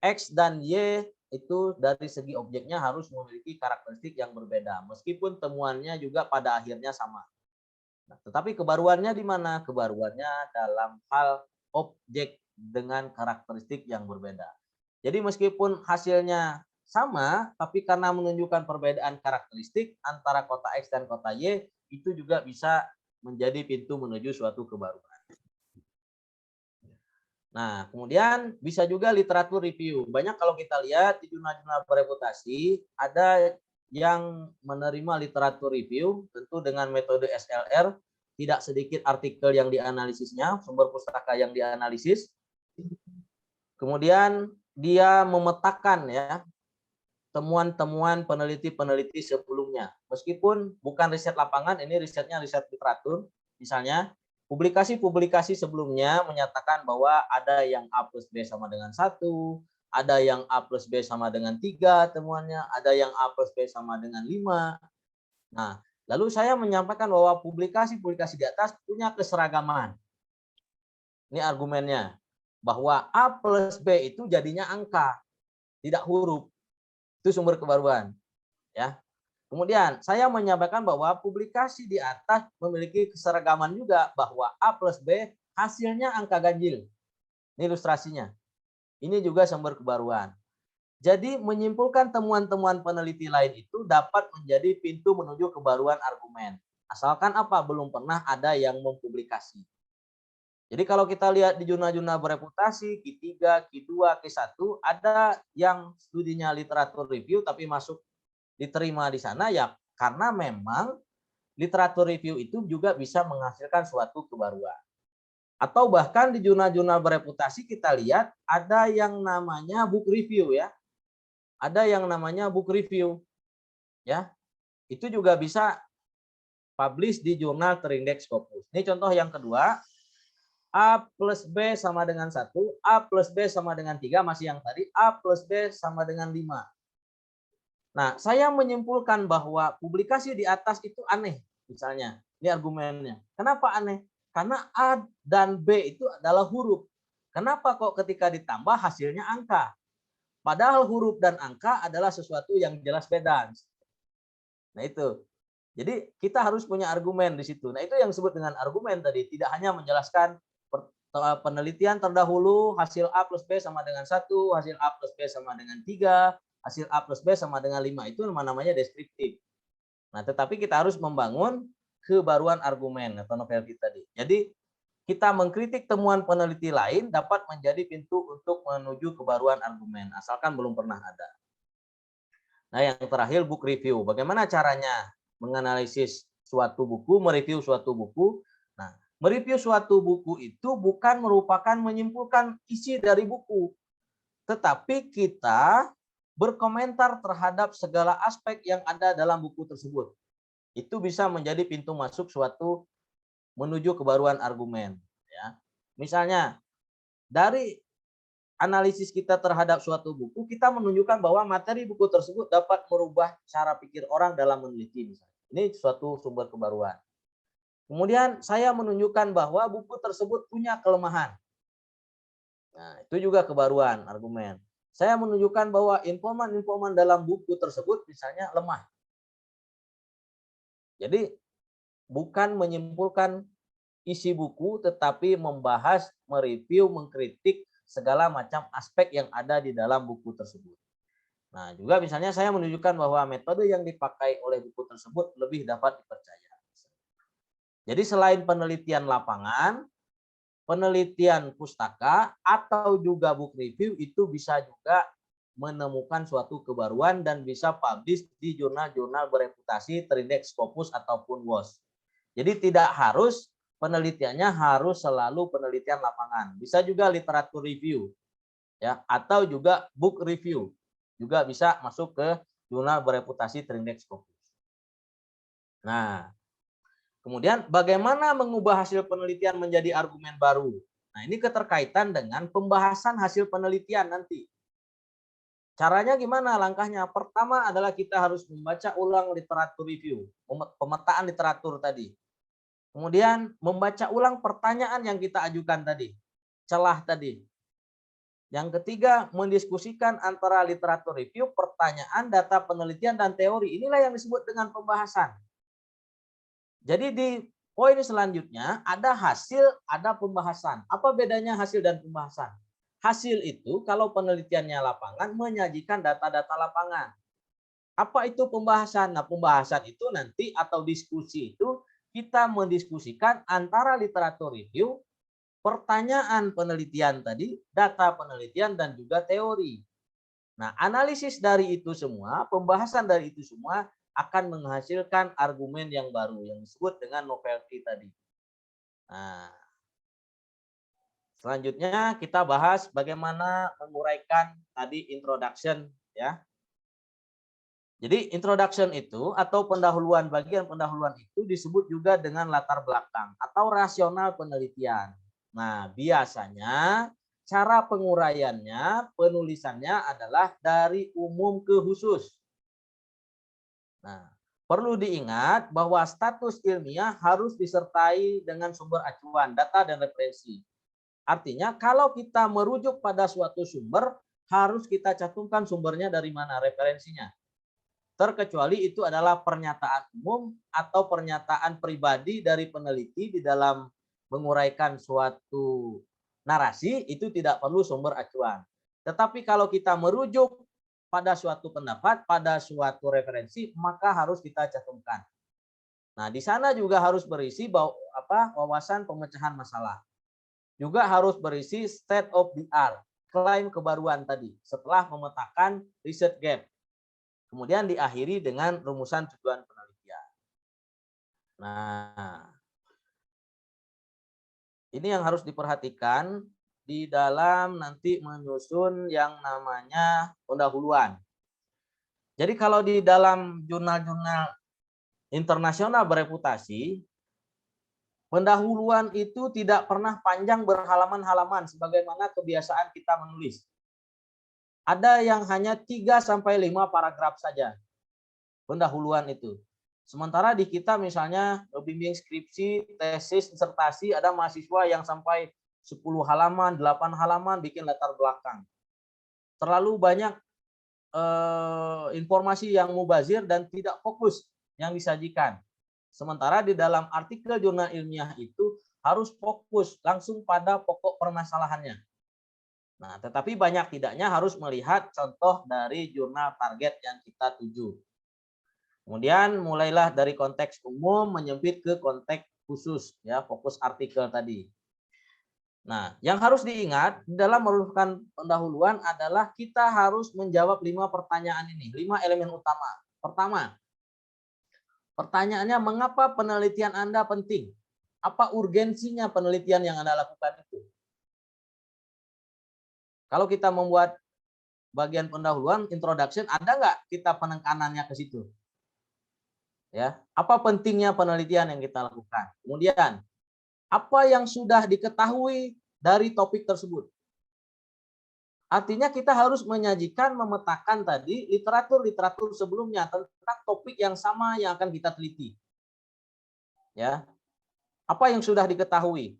X dan Y itu dari segi objeknya harus memiliki karakteristik yang berbeda, meskipun temuannya juga pada akhirnya sama. Nah, tetapi kebaruannya di mana? Kebaruannya dalam hal objek dengan karakteristik yang berbeda. Jadi meskipun hasilnya sama, tapi karena menunjukkan perbedaan karakteristik antara kota X dan kota Y, itu juga bisa menjadi pintu menuju suatu kebaruan. Nah, kemudian bisa juga literatur review. Banyak kalau kita lihat di jurnal-jurnal bereputasi, ada yang menerima literatur review, tentu dengan metode SLR, tidak sedikit artikel yang dianalisisnya, sumber pustaka yang dianalisis. Kemudian dia memetakan ya temuan-temuan peneliti-peneliti sebelumnya. Meskipun bukan riset lapangan, ini risetnya riset literatur. Misalnya, publikasi-publikasi sebelumnya menyatakan bahwa ada yang A plus B sama dengan 1, ada yang A plus B sama dengan 3 temuannya, ada yang A plus B sama dengan 5. Nah, lalu saya menyampaikan bahwa publikasi-publikasi di atas punya keseragaman. Ini argumennya, bahwa A plus B itu jadinya angka, tidak huruf. Itu sumber kebaruan. Ya. Kemudian saya menyampaikan bahwa publikasi di atas memiliki keseragaman juga bahwa A plus B hasilnya angka ganjil. Ini ilustrasinya. Ini juga sumber kebaruan. Jadi menyimpulkan temuan-temuan peneliti lain itu dapat menjadi pintu menuju kebaruan argumen. Asalkan apa? Belum pernah ada yang mempublikasi. Jadi kalau kita lihat di jurnal-jurnal bereputasi, Q3, Q2, Q1, ada yang studinya literatur review tapi masuk diterima di sana ya karena memang literatur review itu juga bisa menghasilkan suatu kebaruan. Atau bahkan di jurnal-jurnal bereputasi kita lihat ada yang namanya book review ya. Ada yang namanya book review. Ya. Itu juga bisa publish di jurnal terindeks Scopus. Ini contoh yang kedua. A plus B sama dengan 1, A plus B sama dengan 3, masih yang tadi, A plus B sama dengan 5. Nah, saya menyimpulkan bahwa publikasi di atas itu aneh, misalnya. Ini argumennya. Kenapa aneh? Karena A dan B itu adalah huruf. Kenapa kok ketika ditambah hasilnya angka? Padahal huruf dan angka adalah sesuatu yang jelas beda. Nah, itu. Jadi, kita harus punya argumen di situ. Nah, itu yang disebut dengan argumen tadi. Tidak hanya menjelaskan penelitian terdahulu, hasil A plus B sama dengan 1, hasil A plus B sama dengan 3, hasil A plus B sama dengan 5. Itu namanya deskriptif. Nah, tetapi kita harus membangun kebaruan argumen atau novelty tadi. Jadi, kita mengkritik temuan peneliti lain dapat menjadi pintu untuk menuju kebaruan argumen, asalkan belum pernah ada. Nah, yang terakhir book review. Bagaimana caranya menganalisis suatu buku, mereview suatu buku? Nah, mereview suatu buku itu bukan merupakan menyimpulkan isi dari buku, tetapi kita berkomentar terhadap segala aspek yang ada dalam buku tersebut. Itu bisa menjadi pintu masuk suatu menuju kebaruan argumen. Ya. Misalnya, dari analisis kita terhadap suatu buku, kita menunjukkan bahwa materi buku tersebut dapat merubah cara pikir orang dalam meneliti. Misalnya. Ini suatu sumber kebaruan. Kemudian saya menunjukkan bahwa buku tersebut punya kelemahan. Nah, itu juga kebaruan argumen. Saya menunjukkan bahwa informan-informan dalam buku tersebut misalnya lemah. Jadi bukan menyimpulkan isi buku, tetapi membahas, mereview, mengkritik segala macam aspek yang ada di dalam buku tersebut. Nah, juga misalnya saya menunjukkan bahwa metode yang dipakai oleh buku tersebut lebih dapat dipercaya. Jadi selain penelitian lapangan, penelitian pustaka, atau juga book review itu bisa juga menemukan suatu kebaruan dan bisa publish di jurnal-jurnal bereputasi, terindeks Scopus ataupun WOS. Jadi tidak harus penelitiannya harus selalu penelitian lapangan. Bisa juga literatur review, ya, atau juga book review. Juga bisa masuk ke jurnal bereputasi, terindeks Scopus. Nah, kemudian bagaimana mengubah hasil penelitian menjadi argumen baru? Nah, ini keterkaitan dengan pembahasan hasil penelitian nanti. Caranya gimana? Langkahnya pertama adalah kita harus membaca ulang literatur review, pemetaan literatur tadi. Kemudian membaca ulang pertanyaan yang kita ajukan tadi, celah tadi. Yang ketiga, mendiskusikan antara literatur review, pertanyaan, data penelitian, dan teori. Inilah yang disebut dengan pembahasan. Jadi di poin selanjutnya ada hasil, ada pembahasan. Apa bedanya hasil dan pembahasan? Hasil itu kalau penelitiannya lapangan menyajikan data-data lapangan. Apa itu pembahasan? Nah, pembahasan itu nanti atau diskusi itu kita mendiskusikan antara literatur review, pertanyaan penelitian tadi, data penelitian, dan juga teori. Nah, analisis dari itu semua, pembahasan dari itu semua akan menghasilkan argumen yang baru yang disebut dengan novelty tadi. Nah, selanjutnya kita bahas bagaimana menguraikan tadi introduction, ya. Jadi introduction itu atau pendahuluan, bagian pendahuluan itu disebut juga dengan latar belakang atau rasional penelitian. Nah, biasanya cara penguraiannya, penulisannya adalah dari umum ke khusus. Nah, perlu diingat bahwa status ilmiah harus disertai dengan sumber acuan, data, dan referensi. Artinya kalau kita merujuk pada suatu sumber, harus kita cantumkan sumbernya dari mana, referensinya. Terkecuali itu adalah pernyataan umum atau pernyataan pribadi dari peneliti di dalam menguraikan suatu narasi, itu tidak perlu sumber acuan. Tetapi kalau kita merujuk pada suatu pendapat, pada suatu referensi, maka harus kita cantumkan. Nah, di sana juga harus berisi wawasan pemecahan masalah. Juga harus berisi state of the art, klaim kebaruan tadi, setelah memetakan research gap. Kemudian diakhiri dengan rumusan tujuan penelitian. Nah, ini yang harus diperhatikan di dalam nanti menyusun yang namanya pendahuluan. Jadi kalau di dalam jurnal-jurnal internasional bereputasi, pendahuluan itu tidak pernah panjang berhalaman-halaman sebagaimana kebiasaan kita menulis. Ada yang hanya 3-5 paragraf saja pendahuluan itu. Sementara di kita misalnya bimbing skripsi, tesis, disertasi, ada mahasiswa yang sampai 10 halaman, 8 halaman bikin latar belakang. Terlalu banyak informasi yang mubazir dan tidak fokus yang disajikan. Sementara di dalam artikel jurnal ilmiah itu harus fokus langsung pada pokok permasalahannya. Nah, tetapi banyak tidaknya harus melihat contoh dari jurnal target yang kita tuju. Kemudian mulailah dari konteks umum menyempit ke konteks khusus, ya, fokus artikel tadi. Nah, yang harus diingat dalam merumuskan pendahuluan adalah kita harus menjawab 5 pertanyaan ini, 5 elemen utama. Pertama, pertanyaannya mengapa penelitian Anda penting? Apa urgensinya penelitian yang Anda lakukan itu? Kalau kita membuat bagian pendahuluan, introduction, ada nggak kita penekanannya ke situ? Ya, apa pentingnya penelitian yang kita lakukan? Kemudian, apa yang sudah diketahui dari topik tersebut? Artinya kita harus menyajikan, memetakan tadi literatur sebelumnya tentang topik yang sama yang akan kita teliti. Ya. Apa yang sudah diketahui?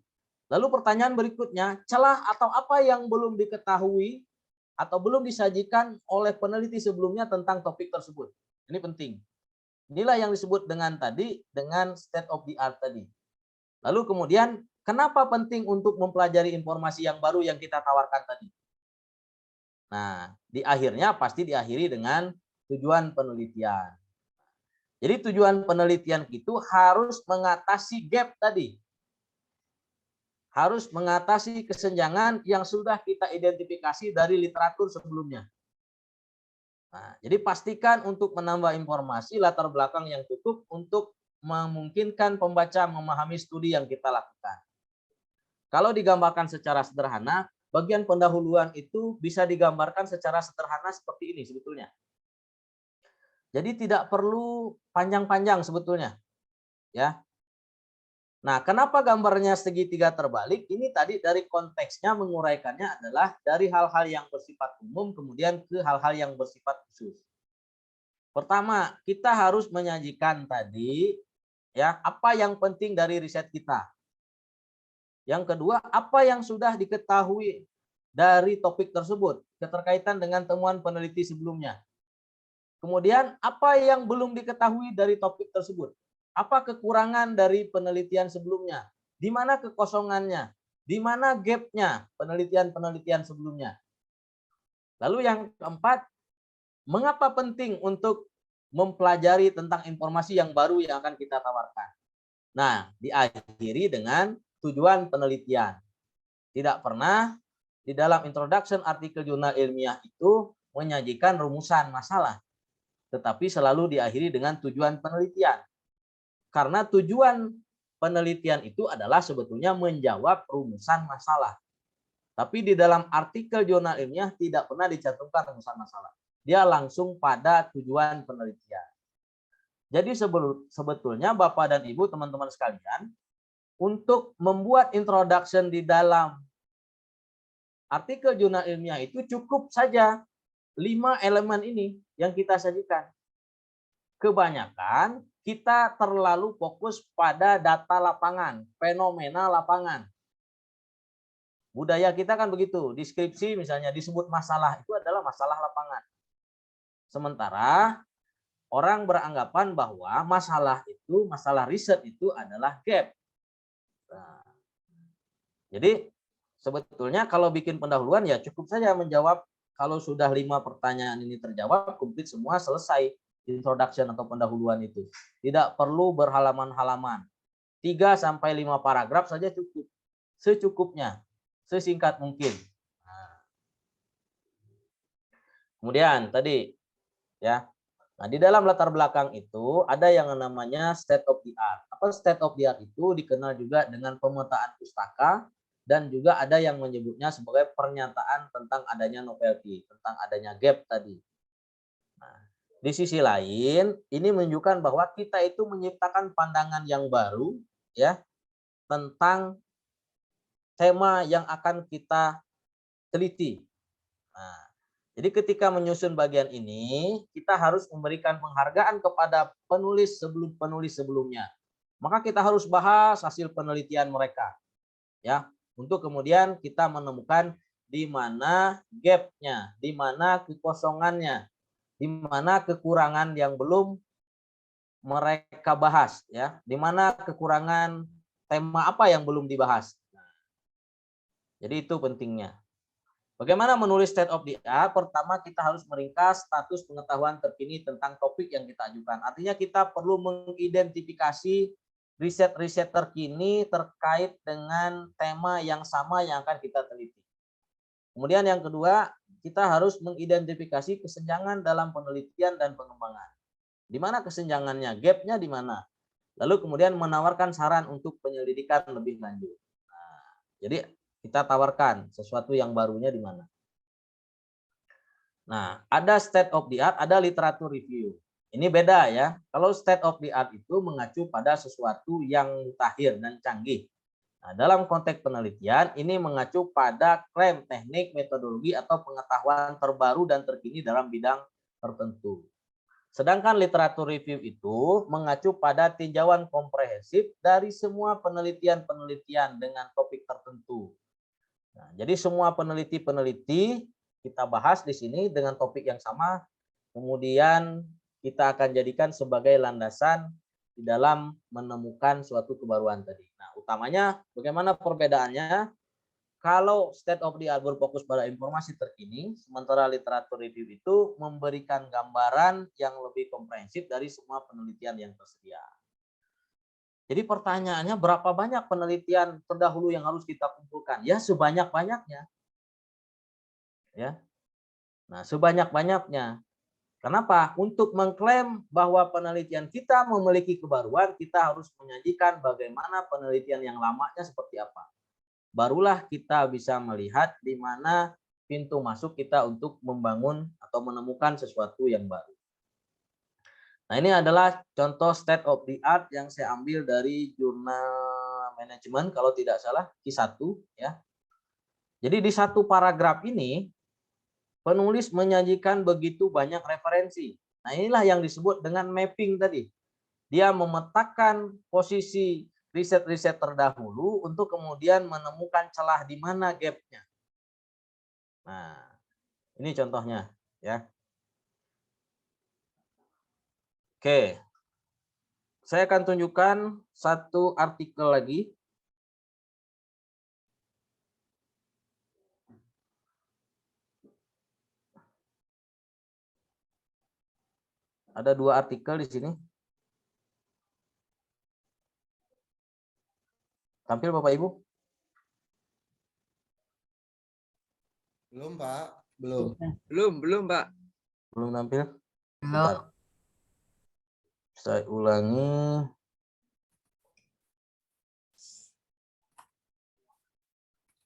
Lalu pertanyaan berikutnya, celah atau apa yang belum diketahui atau belum disajikan oleh peneliti sebelumnya tentang topik tersebut. Ini penting. Inilah yang disebut dengan state of the art tadi. Lalu kemudian, kenapa penting untuk mempelajari informasi yang baru yang kita tawarkan tadi? Nah, di akhirnya pasti diakhiri dengan tujuan penelitian. Jadi tujuan penelitian itu harus mengatasi gap tadi. Harus mengatasi kesenjangan yang sudah kita identifikasi dari literatur sebelumnya. Nah, jadi pastikan untuk menambah informasi latar belakang yang cukup untuk memungkinkan pembaca memahami studi yang kita lakukan. Kalau digambarkan secara sederhana, bagian pendahuluan itu bisa digambarkan secara sederhana seperti ini sebetulnya. Jadi tidak perlu panjang-panjang sebetulnya. Ya. Nah, kenapa gambarnya segitiga terbalik? Ini tadi dari konteksnya menguraikannya adalah dari hal-hal yang bersifat umum kemudian ke hal-hal yang bersifat khusus. Pertama, kita harus menyajikan tadi ya apa yang penting dari riset kita. Yang kedua, apa yang sudah diketahui dari topik tersebut keterkaitan dengan temuan peneliti sebelumnya. Kemudian, apa yang belum diketahui dari topik tersebut? Apa kekurangan dari penelitian sebelumnya? Di mana kekosongannya? Di mana gap-nya penelitian-penelitian sebelumnya? Lalu yang keempat, mengapa penting untuk mempelajari tentang informasi yang baru yang akan kita tawarkan? Nah, diakhiri dengan tujuan penelitian. Tidak pernah di dalam introduction artikel jurnal ilmiah itu menyajikan rumusan masalah, tetapi selalu diakhiri dengan tujuan penelitian. Karena tujuan penelitian itu adalah sebetulnya menjawab rumusan masalah. Tapi di dalam artikel jurnal ilmiah tidak pernah dicantumkan rumusan masalah. Dia langsung pada tujuan penelitian. Jadi sebetulnya Bapak dan Ibu, teman-teman sekalian, untuk membuat introduction di dalam artikel jurnal ilmiah itu cukup saja 5 elemen ini yang kita sajikan. Kebanyakan kita terlalu fokus pada data lapangan, fenomena lapangan. Budaya kita kan begitu, deskripsi misalnya disebut masalah, itu adalah masalah lapangan. Sementara orang beranggapan bahwa masalah riset itu adalah gap. Nah, jadi sebetulnya kalau bikin pendahuluan ya cukup saja menjawab, kalau sudah 5 pertanyaan ini terjawab, komplit semua, selesai introduction atau pendahuluan itu. Tidak perlu berhalaman-halaman. 3-5 paragraf saja cukup. Secukupnya, sesingkat mungkin. Nah. Kemudian tadi ya. Nah, di dalam latar belakang itu ada yang namanya state of the art. Apa state of the art itu? Dikenal juga dengan pemetaan pustaka dan juga ada yang menyebutnya sebagai pernyataan tentang adanya novelty, tentang adanya gap tadi. Nah, di sisi lain, ini menunjukkan bahwa kita itu menciptakan pandangan yang baru ya tentang tema yang akan kita teliti. Nah, jadi ketika menyusun bagian ini, kita harus memberikan penghargaan kepada penulis sebelumnya. Maka kita harus bahas hasil penelitian mereka. Ya, untuk kemudian kita menemukan di mana gap-nya, di mana kekosongannya, di mana kekurangan yang belum mereka bahas, ya, di mana kekurangan tema apa yang belum dibahas. Jadi itu pentingnya. Bagaimana menulis state of the art? Pertama kita harus meringkas status pengetahuan terkini tentang topik yang kita ajukan. Artinya kita perlu mengidentifikasi riset-riset terkini terkait dengan tema yang sama yang akan kita teliti. Kemudian yang kedua, kita harus mengidentifikasi kesenjangan dalam penelitian dan pengembangan. Di mana kesenjangannya, gap-nya di mana? Lalu kemudian menawarkan saran untuk penyelidikan lebih lanjut. Nah, jadi kita tawarkan sesuatu yang barunya di mana. Nah, ada state of the art, ada literatur review. Ini beda ya. Kalau state of the art itu mengacu pada sesuatu yang mutakhir dan canggih. Nah, dalam konteks penelitian, ini mengacu pada klaim teknik, metodologi, atau pengetahuan terbaru dan terkini dalam bidang tertentu. Sedangkan literatur review itu mengacu pada tinjauan komprehensif dari semua penelitian-penelitian dengan topik tertentu. Nah, jadi semua peneliti-peneliti kita bahas di sini dengan topik yang sama, kemudian kita akan jadikan sebagai landasan di dalam menemukan suatu kebaruan tadi. Nah, utamanya bagaimana perbedaannya? Kalau state of the art berfokus pada informasi terkini, sementara literatur review itu memberikan gambaran yang lebih komprehensif dari semua penelitian yang tersedia. Jadi pertanyaannya, berapa banyak penelitian terdahulu yang harus kita kumpulkan? Ya, sebanyak-banyaknya. Ya. Nah, sebanyak-banyaknya. Kenapa? Untuk mengklaim bahwa penelitian kita memiliki kebaruan, kita harus menyajikan bagaimana penelitian yang lamanya seperti apa. Barulah kita bisa melihat di mana pintu masuk kita untuk membangun atau menemukan sesuatu yang baru. Nah, ini adalah contoh state of the art yang saya ambil dari jurnal manajemen kalau tidak salah Q1 ya. Jadi di satu paragraf ini penulis menyajikan begitu banyak referensi. Nah, inilah yang disebut dengan mapping tadi. Dia memetakan posisi riset-riset terdahulu untuk kemudian menemukan celah di mana gap-nya. Nah, ini contohnya ya. Oke. Saya akan tunjukkan satu artikel lagi. Ada 2 artikel di sini. Tampil Bapak Ibu? Belum, Pak. Belum. Belum, Pak. Belum tampil? Bentar. Saya ulangi.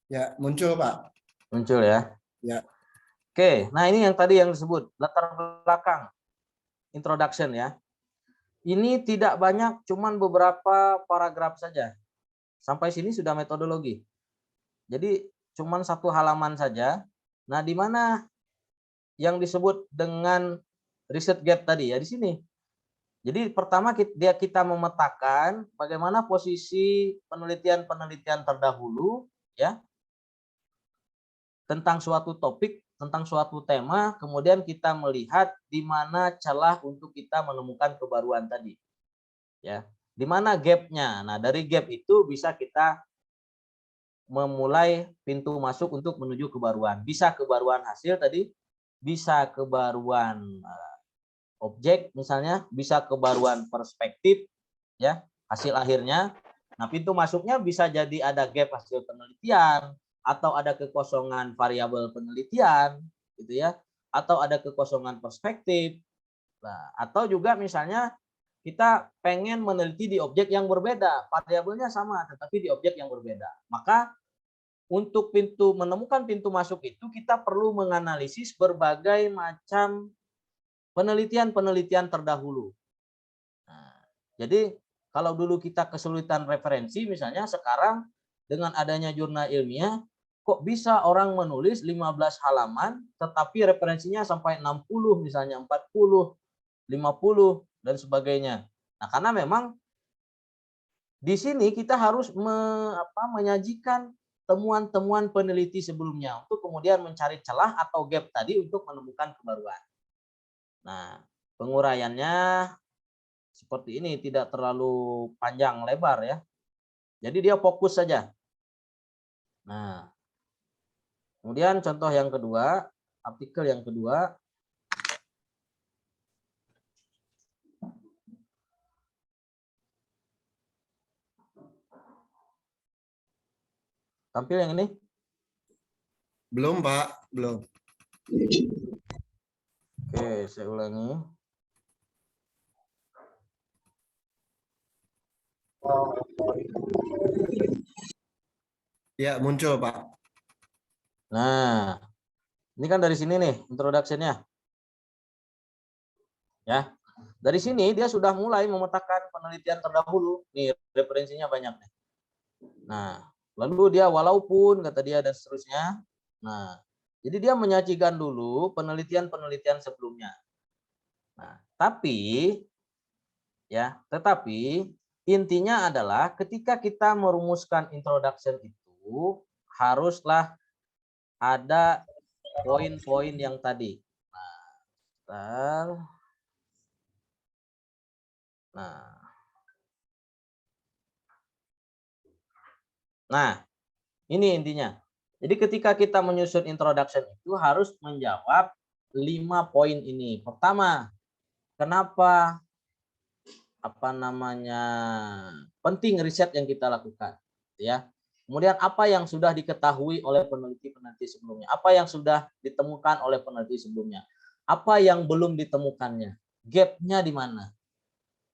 Ya, muncul, Pak. Muncul ya? Ya. Oke, nah ini yang tadi yang disebut latar belakang, introduction ya. Ini tidak banyak, cuman beberapa paragraf saja. Sampai sini sudah metodologi. Jadi cuman 1 halaman saja. Nah, di mana yang disebut dengan riset gap tadi ya di sini. Jadi pertama kita memetakan bagaimana posisi penelitian-penelitian terdahulu ya tentang suatu topik, tentang suatu tema, kemudian kita melihat di mana celah untuk kita menemukan kebaruan tadi. Ya. Di mana gap-nya? Nah, dari gap itu bisa kita memulai pintu masuk untuk menuju kebaruan. Bisa kebaruan hasil tadi, bisa kebaruan objek misalnya, bisa kebaruan perspektif ya, hasil akhirnya. Nah, pintu masuknya bisa jadi ada gap hasil penelitian atau ada kekosongan variabel penelitian gitu ya, atau ada kekosongan perspektif. Nah, atau juga misalnya kita pengen meneliti di objek yang berbeda, variabelnya sama tetapi di objek yang berbeda. Maka untuk menemukan pintu masuk itu kita perlu menganalisis berbagai macam penelitian-penelitian terdahulu. Nah, jadi kalau dulu kita kesulitan referensi misalnya, sekarang dengan adanya jurnal ilmiah kok bisa orang menulis 15 halaman tetapi referensinya sampai 60 misalnya, 40, 50 dan sebagainya. Nah, karena memang di sini kita harus menyajikan temuan-temuan peneliti sebelumnya untuk kemudian mencari celah atau gap tadi untuk menemukan kebaruan. Nah, penguraiannya seperti ini, tidak terlalu panjang lebar ya. Jadi dia fokus saja. Nah, kemudian contoh yang kedua, artikel yang kedua. Tampil yang ini? Belum, Pak. Belum. Oke, saya ulangi. Ya, muncul, Pak. Nah, ini kan dari sini nih introduction-nya. Ya. Dari sini dia sudah mulai memetakan penelitian terdahulu. Nih referensinya banyak nih. Nah, lalu dia walaupun kata dia dan seterusnya. Nah, jadi dia menyajikan dulu penelitian-penelitian sebelumnya. Nah, tetapi intinya adalah ketika kita merumuskan introduction itu haruslah ada poin-poin yang tadi. Nah, ini intinya. Jadi ketika kita menyusun introduction itu harus menjawab 5 poin ini. Pertama, kenapa penting riset yang kita lakukan, ya. Kemudian apa yang sudah diketahui oleh peneliti-peneliti sebelumnya, apa yang sudah ditemukan oleh peneliti sebelumnya, apa yang belum ditemukannya, gap-nya di mana.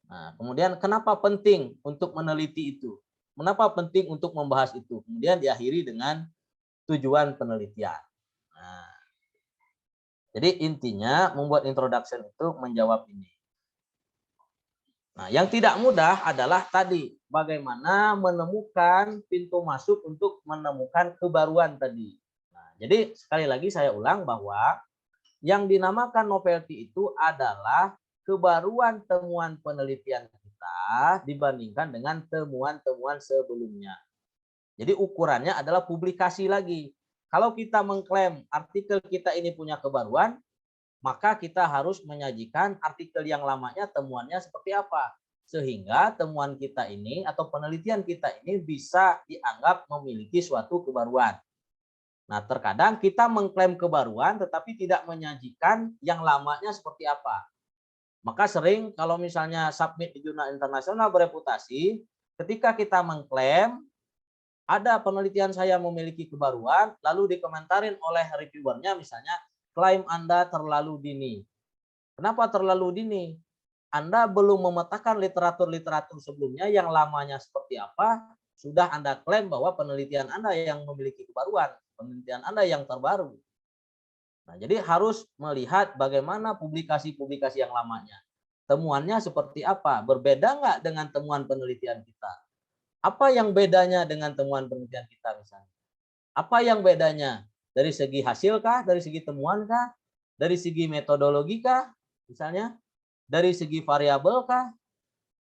Nah, kemudian kenapa penting untuk meneliti itu? Kenapa penting untuk membahas itu? Kemudian diakhiri dengan tujuan penelitian. Nah, jadi intinya membuat introduction itu menjawab ini. Nah, yang tidak mudah adalah tadi bagaimana menemukan pintu masuk untuk menemukan kebaruan tadi. Nah, jadi sekali lagi saya ulang bahwa yang dinamakan novelty itu adalah kebaruan temuan penelitian kita dibandingkan dengan temuan-temuan sebelumnya. Jadi ukurannya adalah publikasi lagi. Kalau kita mengklaim artikel kita ini punya kebaruan, maka kita harus menyajikan artikel yang lamanya temuannya seperti apa. Sehingga temuan kita ini atau penelitian kita ini bisa dianggap memiliki suatu kebaruan. Nah, terkadang kita mengklaim kebaruan tetapi tidak menyajikan yang lamanya seperti apa. Maka sering kalau misalnya submit di jurnal internasional bereputasi, ketika kita mengklaim ada penelitian saya memiliki kebaruan, lalu dikomentarin oleh reviewernya misalnya, klaim Anda terlalu dini. Kenapa terlalu dini? Anda belum memetakan literatur-literatur sebelumnya yang lamanya seperti apa, sudah Anda klaim bahwa penelitian Anda yang memiliki kebaruan, penelitian Anda yang terbaru. Nah, jadi harus melihat bagaimana publikasi-publikasi yang lamanya. Temuannya seperti apa? Berbeda nggak dengan temuan penelitian kita? Apa yang bedanya dengan temuan penelitian kita misalnya? Apa yang bedanya? Dari segi hasil kah? Dari segi temuan kah? Dari segi metodologi kah? Misalnya? Dari segi variabel kah?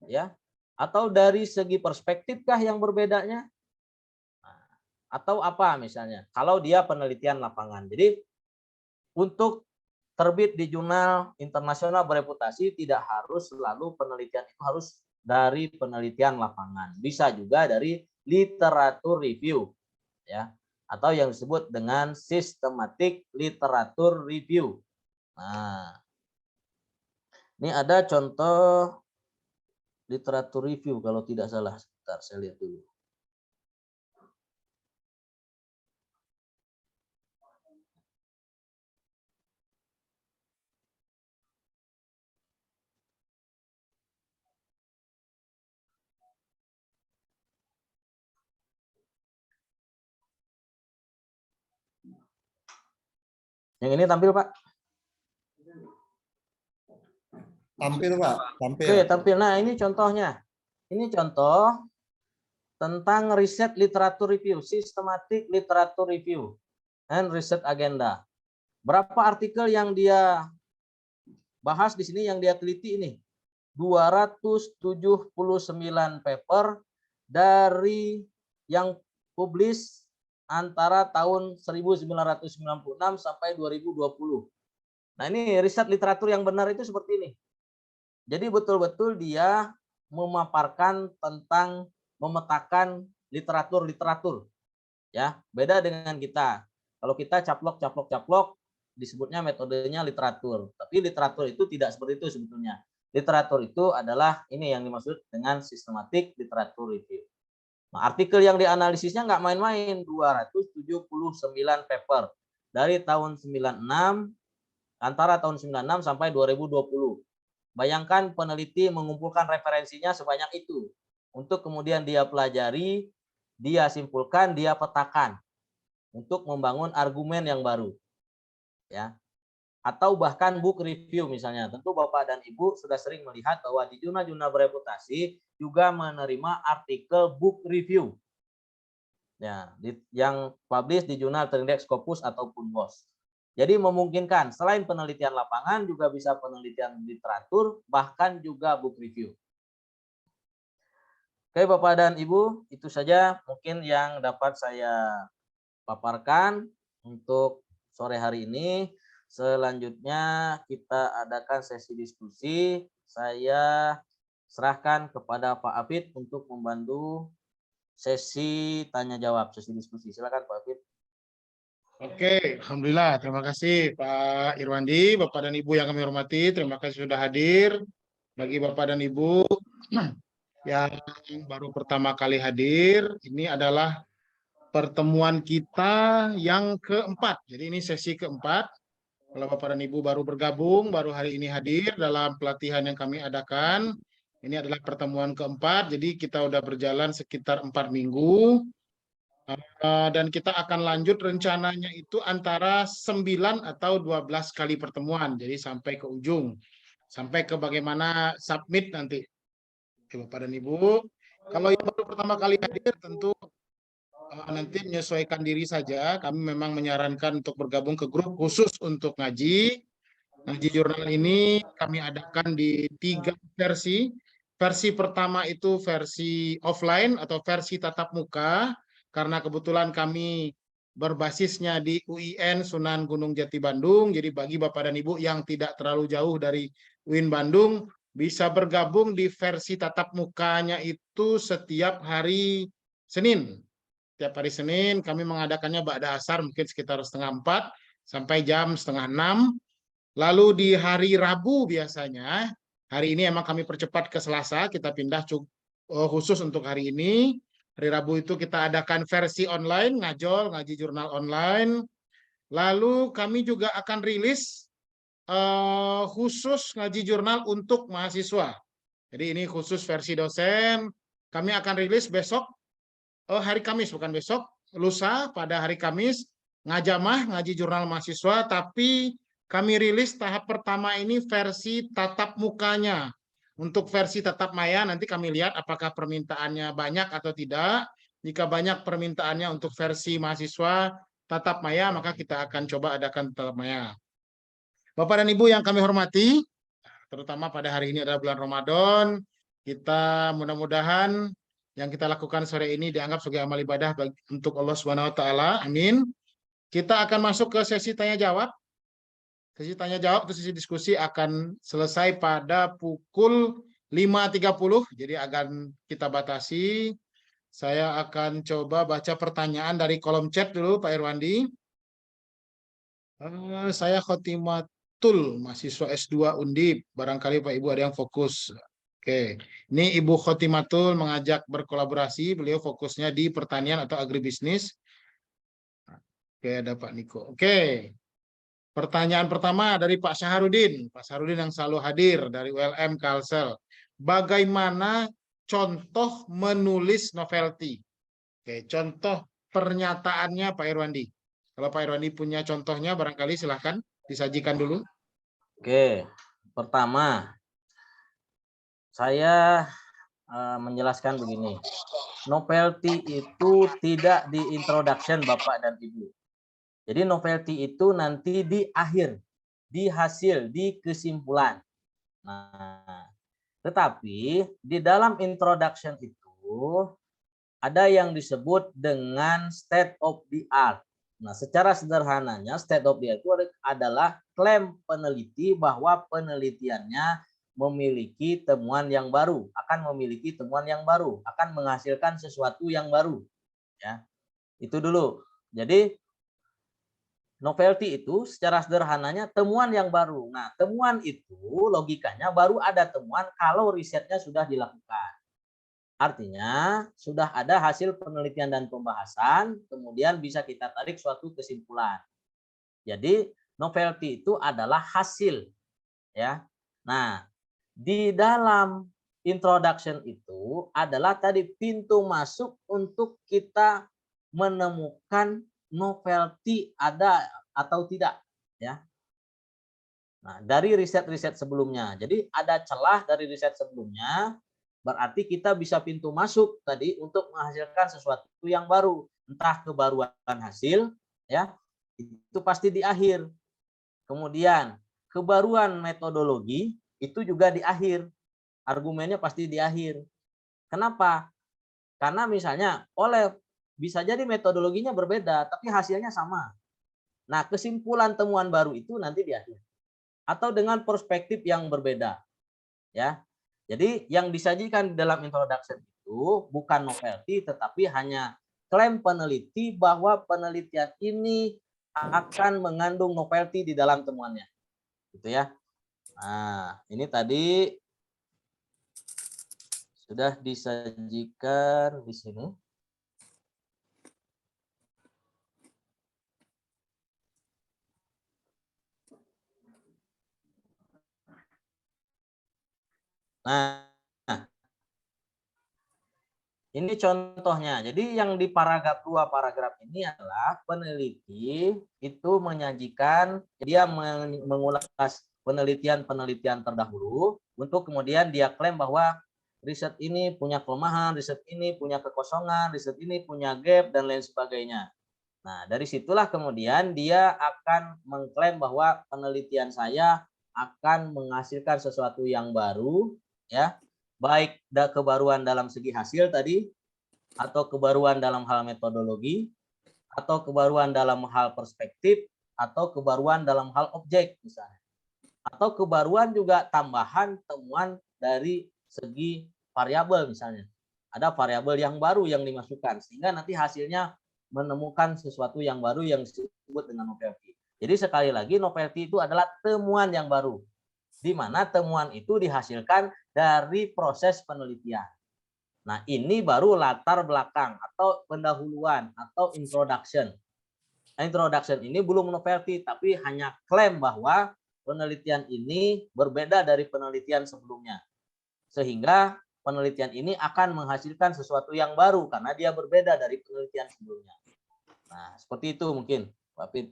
Ya. Atau dari segi perspektif kah yang berbedanya? Atau apa misalnya? Kalau dia penelitian lapangan. Jadi untuk terbit di jurnal internasional bereputasi tidak harus selalu penelitian itu harus dari penelitian lapangan. Bisa juga dari literatur review, ya, atau yang disebut dengan systematic literatur review. Nah, ini ada contoh literatur review kalau tidak salah. Sebentar, saya lihat dulu. Yang ini tampil, Pak? Tampil, Pak. Tampil. Oke, tampil. Nah, ini contohnya. Ini contoh tentang riset literatur review, systematic literatur review, and research agenda. Berapa artikel yang dia bahas di sini, yang dia teliti ini? 279 paper dari yang publis antara tahun 1996 sampai 2020. Nah, ini riset literatur yang benar itu seperti ini. Jadi betul-betul dia memaparkan tentang memetakan literatur-literatur. Ya, beda dengan kita. Kalau kita caplok disebutnya metodenya literatur. Tapi literatur itu tidak seperti itu sebetulnya. Literatur itu adalah ini yang dimaksud dengan systematic literatur review. Nah, artikel yang dianalisisnya nggak main-main, 279 paper dari tahun 96 antara tahun 96 sampai 2020. Bayangkan peneliti mengumpulkan referensinya sebanyak itu untuk kemudian dia pelajari, dia simpulkan, dia petakan untuk membangun argumen yang baru. Ya. Atau bahkan book review misalnya. Tentu Bapak dan Ibu sudah sering melihat bahwa di jurnal-jurnal bereputasi juga menerima artikel book review. Ya, yang publish di jurnal terindex Scopus ataupun WOS. Jadi memungkinkan selain penelitian lapangan juga bisa penelitian literatur, bahkan juga book review. Oke Bapak dan Ibu, itu saja mungkin yang dapat saya paparkan untuk sore hari ini. Selanjutnya kita adakan sesi diskusi. Saya serahkan kepada Pak Afid untuk membantu sesi tanya jawab, sesi diskusi. Silakan Pak Afid. Oke, alhamdulillah. Terima kasih Pak Irwandi, Bapak dan Ibu yang kami hormati. Terima kasih sudah hadir. Bagi Bapak dan Ibu yang baru pertama kali hadir, ini adalah pertemuan kita yang keempat. Jadi ini sesi keempat. Kalau Bapak dan Ibu baru bergabung, baru hari ini hadir dalam pelatihan yang kami adakan, ini adalah pertemuan keempat. Jadi kita udah berjalan sekitar 4 minggu. Dan kita akan lanjut rencananya itu antara 9 atau 12 kali pertemuan. Jadi sampai ke ujung. Sampai ke bagaimana submit nanti. Bapak dan Ibu. Kalau yang baru pertama kali hadir tentu nanti menyesuaikan diri saja. Kami memang menyarankan untuk bergabung ke grup khusus untuk ngaji. Ngaji jurnal ini kami adakan di 3 versi. Versi pertama itu versi offline atau versi tatap muka. Karena kebetulan kami berbasisnya di UIN Sunan Gunung Jati Bandung. Jadi bagi Bapak dan Ibu yang tidak terlalu jauh dari UIN Bandung, bisa bergabung di versi tatap mukanya itu setiap hari Senin. Setiap hari Senin kami mengadakannya ba'da asar mungkin sekitar 3:30 sampai jam 5:30. Lalu di hari Rabu biasanya, hari ini emang kami percepat ke Selasa, kita pindah khusus untuk hari ini. Hari Rabu itu kita adakan versi online, ngajol, ngaji jurnal online. Lalu kami juga akan rilis khusus ngaji jurnal untuk mahasiswa. Jadi ini khusus versi dosen. Kami akan rilis besok, hari Kamis, bukan besok, lusa pada hari Kamis, ngajamah, ngaji jurnal mahasiswa, tapi kami rilis tahap pertama ini versi tatap mukanya. Untuk versi tatap maya nanti kami lihat apakah permintaannya banyak atau tidak. Jika banyak permintaannya untuk versi mahasiswa tatap maya, maka kita akan coba adakan tatap maya. Bapak dan Ibu yang kami hormati, terutama pada hari ini adalah bulan Ramadan, kita mudah-mudahan yang kita lakukan sore ini dianggap sebagai amal ibadah untuk Allah Subhanahu wa taala. Amin. Kita akan masuk ke sesi tanya jawab. Sesi tanya jawab atau sesi diskusi akan selesai pada pukul 5.30. Jadi akan kita batasi. Saya akan coba baca pertanyaan dari kolom chat dulu Pak Irwandi. Saya Khotimatul, mahasiswa S2 Undip. Barangkali Pak Ibu ada yang fokus. Oke, ini Ibu Khotimatul mengajak berkolaborasi. Beliau fokusnya di pertanian atau agribisnis. Oke, ada Pak Niko. Oke. Pertanyaan pertama dari Pak Syahrudin. Pak Syahrudin yang selalu hadir dari ULM Kalsel. Bagaimana contoh menulis novelty? Oke, contoh pernyataannya Pak Irwandi. Kalau Pak Irwandi punya contohnya, barangkali silahkan disajikan dulu. Oke, pertama saya menjelaskan begini. Novelty itu tidak di introduction Bapak dan Ibu. Jadi novelty itu nanti di akhir, di hasil, di kesimpulan. Nah, tetapi di dalam introduction itu ada yang disebut dengan state of the art. Nah, secara sederhananya state of the art itu adalah klaim peneliti bahwa penelitiannya memiliki temuan yang baru, akan memiliki temuan yang baru, akan menghasilkan sesuatu yang baru. Ya, itu dulu. Jadi novelty itu secara sederhananya temuan yang baru. Nah, temuan itu logikanya baru ada temuan kalau risetnya sudah dilakukan. Artinya sudah ada hasil penelitian dan pembahasan, kemudian bisa kita tarik suatu kesimpulan. Jadi novelty itu adalah hasil, ya. Nah, di dalam introduction itu adalah tadi pintu masuk untuk kita menemukan novelty ada atau tidak, ya. Nah, dari riset-riset sebelumnya. Jadi ada celah dari riset sebelumnya, berarti kita bisa pintu masuk tadi untuk menghasilkan sesuatu yang baru. entah kebaruan hasil, ya, itu pasti di akhir. Kemudian kebaruan metodologi itu juga di akhir. Argumennya pasti di akhir. Kenapa? Karena misalnya bisa jadi metodologinya berbeda, tapi hasilnya sama. Nah, kesimpulan temuan baru itu nanti di akhir. Atau dengan perspektif yang berbeda. Ya. Jadi yang disajikan dalam introduction itu bukan novelty, tetapi hanya klaim peneliti bahwa penelitian ini akan mengandung novelty di dalam temuannya. Gitu ya. Nah, ini tadi sudah disajikan di sini. Nah, ini contohnya. Jadi yang di paragraf 2 paragraf ini adalah peneliti itu menyajikan, dia mengulas penelitian-penelitian terdahulu untuk kemudian dia klaim bahwa riset ini punya kelemahan, riset ini punya kekosongan, riset ini punya gap, dan lain sebagainya. Nah, dari situlah kemudian dia akan mengklaim bahwa penelitian saya akan menghasilkan sesuatu yang baru, ya, baik kebaruan dalam segi hasil tadi, atau kebaruan dalam hal metodologi, atau kebaruan dalam hal perspektif, atau kebaruan dalam hal objek misalnya. Atau kebaruan juga tambahan temuan dari segi variabel misalnya. Ada variabel yang baru yang dimasukkan sehingga nanti hasilnya menemukan sesuatu yang baru yang disebut dengan novelty. Jadi sekali lagi novelty itu adalah temuan yang baru, di mana temuan itu dihasilkan dari proses penelitian. Nah, ini baru latar belakang atau pendahuluan atau introduction. Introduction ini belum novelty, tapi hanya klaim bahwa penelitian ini berbeda dari penelitian sebelumnya. Sehingga penelitian ini akan menghasilkan sesuatu yang baru karena dia berbeda dari penelitian sebelumnya. Nah, seperti itu mungkin, Pak Pit.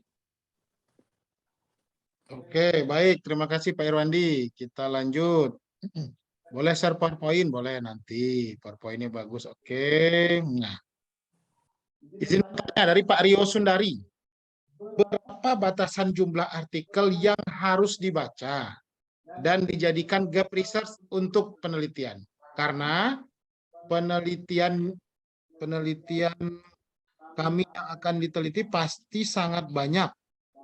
Oke, baik. Terima kasih Pak Irwandi. Kita lanjut. Boleh share PowerPoint? Boleh nanti. PowerPoint-nya bagus. Oke. Nah, izin bertanya dari Pak Rio Sundari. Berapa batasan jumlah artikel yang harus dibaca dan dijadikan gap research untuk penelitian? Karena penelitian kami yang akan diteliti pasti sangat banyak,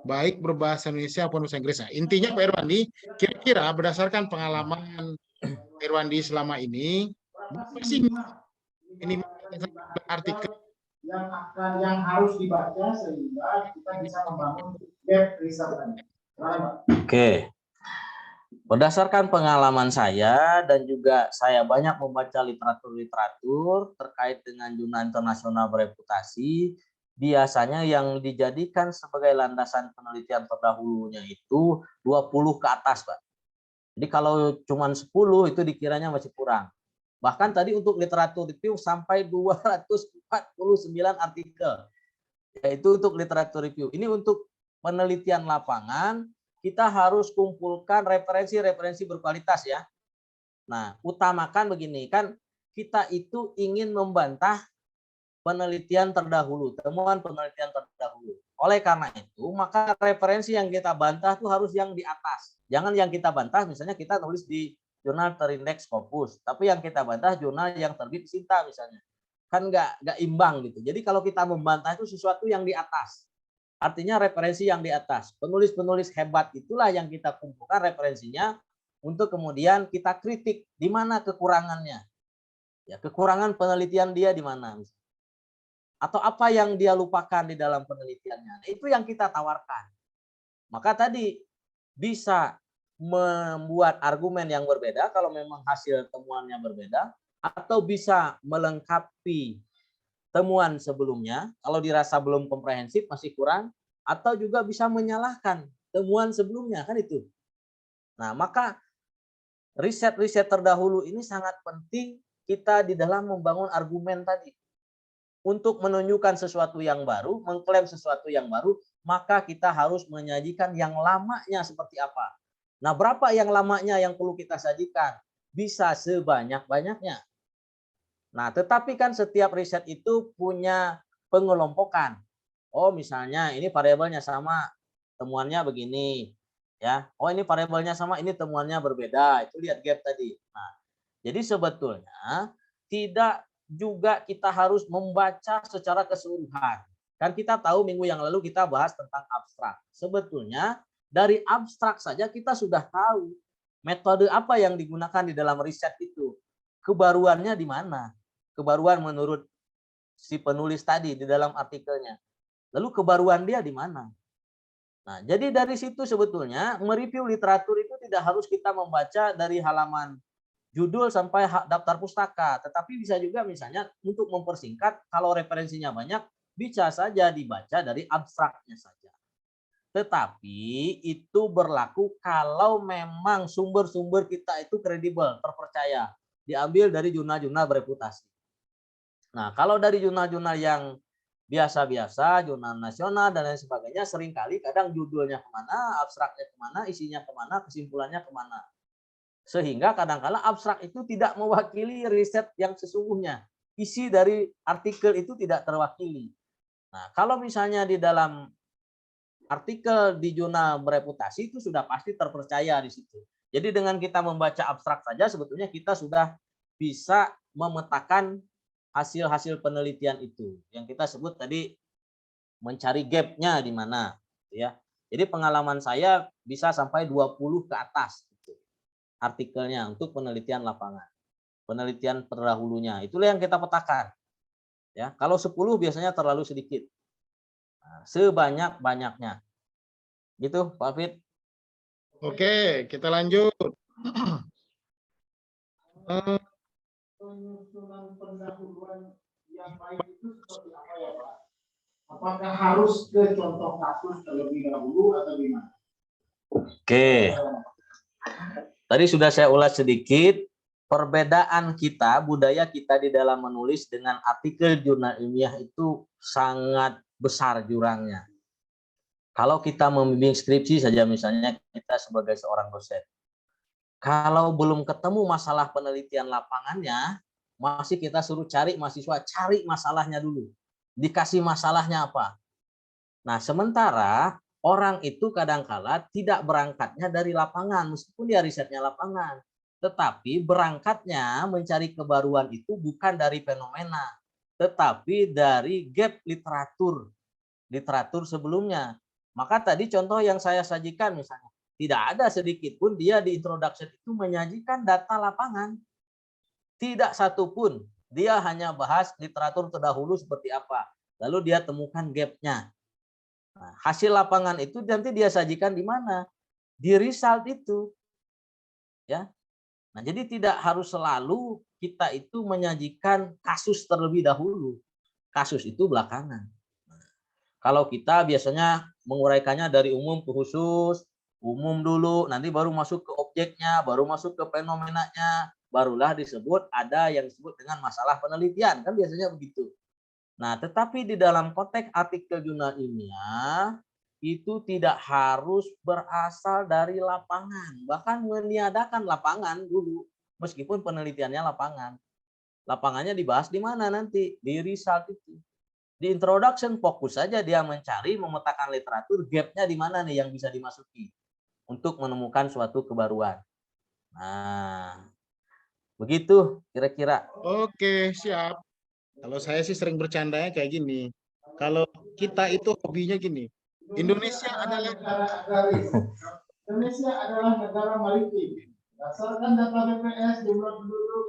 baik berbahasa Indonesia maupun bahasa Inggris. Nah, intinya Pak Irwandi, kira-kira berdasarkan pengalaman Pak Irwandi selama ini, berapa sih minimal artikel yang harus dibaca sehingga kita bisa membangun gap research? Oke. Berdasarkan pengalaman saya dan juga saya banyak membaca literatur-literatur terkait dengan jurnal internasional bereputasi, biasanya yang dijadikan sebagai landasan penelitian terdahulunya itu 20 ke atas, Pak. Jadi kalau cuma 10 itu dikiranya masih kurang. Bahkan tadi untuk literatur review sampai 249 artikel. Yaitu untuk literatur review. Ini untuk penelitian lapangan, kita harus kumpulkan referensi-referensi berkualitas ya. Nah, utamakan begini, kan kita itu ingin membantah penelitian terdahulu, temuan penelitian terdahulu. Oleh karena itu, maka referensi yang kita bantah itu harus yang di atas. Jangan yang kita bantah, misalnya kita tulis di jurnal terindeks Scopus, tapi yang kita bantah jurnal yang terbit Sinta misalnya. Kan nggak imbang gitu. Jadi kalau kita membantah itu sesuatu yang di atas. Artinya referensi yang di atas. Penulis-penulis hebat itulah yang kita kumpulkan referensinya untuk kemudian kita kritik di mana kekurangannya. Ya, kekurangan penelitian dia di mana. Atau apa yang dia lupakan di dalam penelitiannya. Itu yang kita tawarkan. Maka tadi bisa membuat argumen yang berbeda kalau memang hasil temuannya berbeda, atau bisa melengkapi temuan sebelumnya, kalau dirasa belum komprehensif, masih kurang, atau juga bisa menyalahkan temuan sebelumnya, kan itu. Nah, maka riset-riset terdahulu ini sangat penting kita di dalam membangun argumen tadi. Untuk menunjukkan sesuatu yang baru, mengklaim sesuatu yang baru, maka kita harus menyajikan yang lamanya seperti apa. Nah, berapa yang lamanya yang perlu kita sajikan? Bisa sebanyak-banyaknya. Nah, tetapi kan setiap riset itu punya pengelompokan. Oh, misalnya ini variabelnya sama, temuannya begini, ya. Oh, ini variabelnya sama, ini temuannya berbeda. Itu lihat gap tadi. Nah, jadi sebetulnya tidak juga kita harus membaca secara keseluruhan. Kan kita tahu minggu yang lalu kita bahas tentang abstrak. Sebetulnya dari abstrak saja kita sudah tahu metode apa yang digunakan di dalam riset itu. Kebaruannya di mana? Kebaruan menurut si penulis tadi di dalam artikelnya. Lalu kebaruan dia di mana? Nah, jadi dari situ sebetulnya mereview literatur itu tidak harus kita membaca dari halaman judul sampai daftar pustaka, tetapi bisa juga misalnya untuk mempersingkat kalau referensinya banyak bisa saja dibaca dari abstraknya saja. Tetapi itu berlaku kalau memang sumber-sumber kita itu kredibel, terpercaya, diambil dari jurnal-jurnal bereputasi. Nah, kalau dari jurnal-jurnal yang biasa-biasa, jurnal nasional dan lain sebagainya, seringkali kadang judulnya kemana, abstraknya kemana, isinya kemana, kesimpulannya kemana. Sehingga kadang-kala abstrak itu tidak mewakili riset yang sesungguhnya. Isi dari artikel itu tidak terwakili. Nah, kalau misalnya di dalam artikel di jurnal bereputasi itu sudah pasti terpercaya di situ. Jadi dengan kita membaca abstrak saja sebetulnya kita sudah bisa memetakan hasil-hasil penelitian itu. Yang kita sebut tadi mencari gap-nya di mana, ya. Jadi pengalaman saya bisa sampai 20 ke atas artikelnya untuk penelitian lapangan, penelitian terdahulunya. Itulah yang kita petakan. Ya, kalau 10 biasanya terlalu sedikit. Nah, sebanyak-banyaknya. Gitu, Pak Fit. Oke, kita lanjut. Penyusunan pendahuluan yang baik itu seperti apa ya, Pak? Apakah harus ke contoh kasus terlebih dahulu atau gimana? Oke. Tadi sudah saya ulas sedikit perbedaan kita, budaya kita di dalam menulis dengan artikel jurnal ilmiah itu sangat besar jurangnya. Kalau kita membimbing skripsi saja misalnya kita sebagai seorang dosen, kalau belum ketemu masalah penelitian lapangannya, masih kita suruh cari mahasiswa, cari masalahnya dulu. Dikasih masalahnya apa. Nah, sementara orang itu kadangkala tidak berangkatnya dari lapangan, meskipun dia risetnya lapangan. Tetapi berangkatnya mencari kebaruan itu bukan dari fenomena, tetapi dari gap literatur sebelumnya. Maka tadi contoh yang saya sajikan misalnya, tidak ada sedikit pun dia di introduction itu menyajikan data lapangan. Tidak satu pun. Dia hanya bahas literatur terdahulu seperti apa. Lalu dia temukan gap-nya. Nah, hasil lapangan itu nanti dia sajikan di mana? Di result itu. Ya. Nah, jadi tidak harus selalu kita itu menyajikan kasus terlebih dahulu. Kasus itu belakangan. Nah, kalau kita biasanya menguraikannya dari umum ke khusus, umum dulu, nanti baru masuk ke objeknya, baru masuk ke fenomenanya, barulah disebut ada yang disebut dengan masalah penelitian. Kan biasanya begitu. Nah, tetapi di dalam konteks artikel jurnal ilmiah itu tidak harus berasal dari lapangan, bahkan meniadakan lapangan dulu, meskipun penelitiannya lapangan. Lapangannya dibahas di mana nanti? Di result itu. Di introduction fokus saja dia mencari, memetakan literatur, gap-nya di mana nih yang bisa dimasuki untuk menemukan suatu kebaruan. Nah, begitu kira-kira. Oke, siap. Kalau saya sih sering bercandanya kayak gini. Kalau kita itu hobinya gini. Indonesia adalah negara agraris. Indonesia adalah negara maritim. Berdasarkan data BPS jumlah penduduk,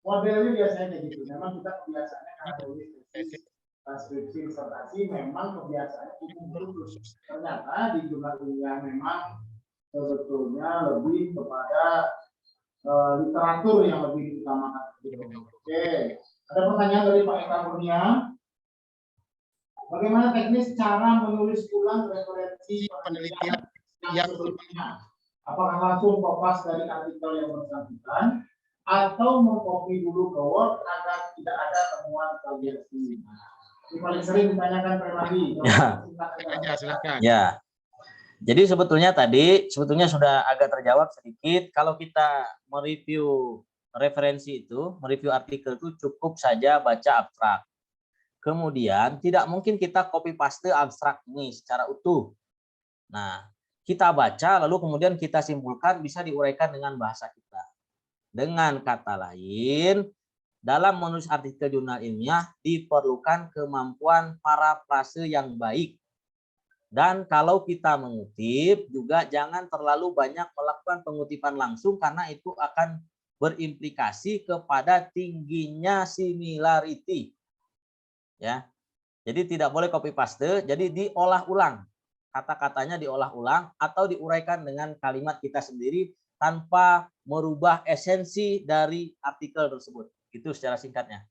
modelnya biasanya kayak gitu. Memang kita kebiasaannya karena tulis skripsi disertasi memang kebiasaannya umum khusus. Ternyata di jurnal ilmiah memang sebetulnya lebih kepada literatur yang lebih diutamakan. Oke. Ada pertanyaan dari Pak Eka Kurnia. Bagaimana teknis cara menulis ulang referensi penelitian yang sebelumnya? Apakah langsung kopas dari artikel yang bersangkutan atau mengcopy dulu ke Word agar tidak ada temuan plagiasi? Ini paling sering ditanyakan pribadi. Ya, silakan. Ya. Jadi sebetulnya sudah agak terjawab sedikit. Kalau kita mereview referensi itu, mereview artikel itu cukup saja baca abstrak. kemudian tidak mungkin kita copy paste abstrak ini secara utuh. Nah, kita baca lalu kemudian kita simpulkan, bisa diuraikan dengan bahasa kita. Dengan kata lain, dalam menulis artikel jurnal ilmiah diperlukan kemampuan parafrase yang baik. Dan kalau kita mengutip juga jangan terlalu banyak melakukan pengutipan langsung karena itu akan berimplikasi kepada tingginya similarity. Ya. Jadi tidak boleh copy paste, jadi diolah ulang. Kata-katanya diolah ulang atau diuraikan dengan kalimat kita sendiri tanpa merubah esensi dari artikel tersebut. Itu secara singkatnya.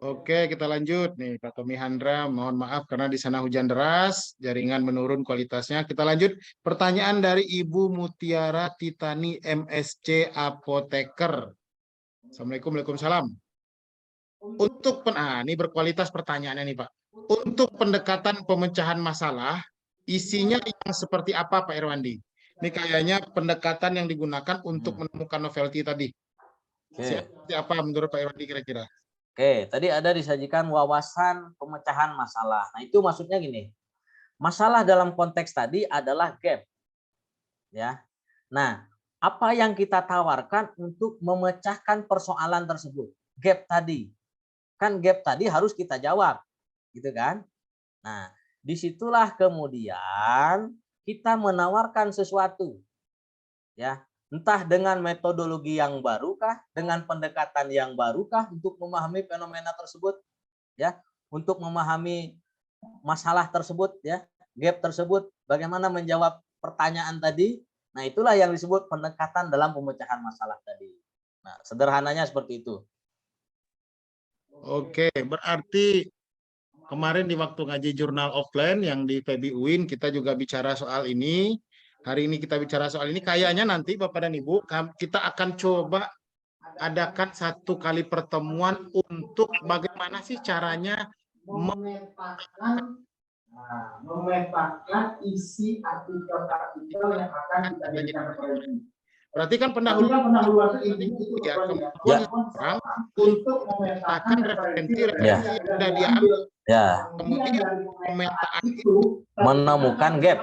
Oke, kita lanjut nih Pak Tommy Handra. Mohon maaf karena di sana hujan deras, jaringan menurun kualitasnya. Kita lanjut. Pertanyaan dari Ibu Mutiara Titani MSc Apoteker. Assalamualaikum, waalaikumsalam. Untuk ini berkualitas pertanyaannya nih Pak. Untuk pendekatan pemecahan masalah, isinya yang seperti apa Pak Irwandi? Ini kayaknya pendekatan yang digunakan untuk menemukan novelty tadi. Seperti apa menurut Pak Irwandi kira-kira? Oke, tadi ada disajikan wawasan pemecahan masalah. Nah, itu maksudnya gini. Masalah dalam konteks tadi adalah gap. Ya. Nah, apa yang kita tawarkan untuk memecahkan persoalan tersebut? Gap tadi. Kan gap tadi harus kita jawab. Gitu kan? Nah, disitulah kemudian kita menawarkan sesuatu. Ya. Entah dengan metodologi yang barukah, dengan pendekatan yang barukah untuk memahami fenomena tersebut, ya, untuk memahami masalah tersebut, ya, gap tersebut, bagaimana menjawab pertanyaan tadi. Nah, itulah yang disebut pendekatan dalam pemecahan masalah tadi. Nah, sederhananya seperti itu. Oke, berarti kemarin di waktu ngaji jurnal offline yang di PB UIN kita juga bicara soal ini. Hari ini kita bicara soal ini, kayaknya nanti Bapak dan Ibu, kita akan coba adakan satu kali pertemuan untuk bagaimana sih caranya memetakan isi artikel-artikel yang akan kita jadikan referensi. Berarti kan pendahuluan itu ya, kemampuan orang untuk memetakan referensi yang sudah diambil. Ya. Kemudian pemetaan itu menemukan gap.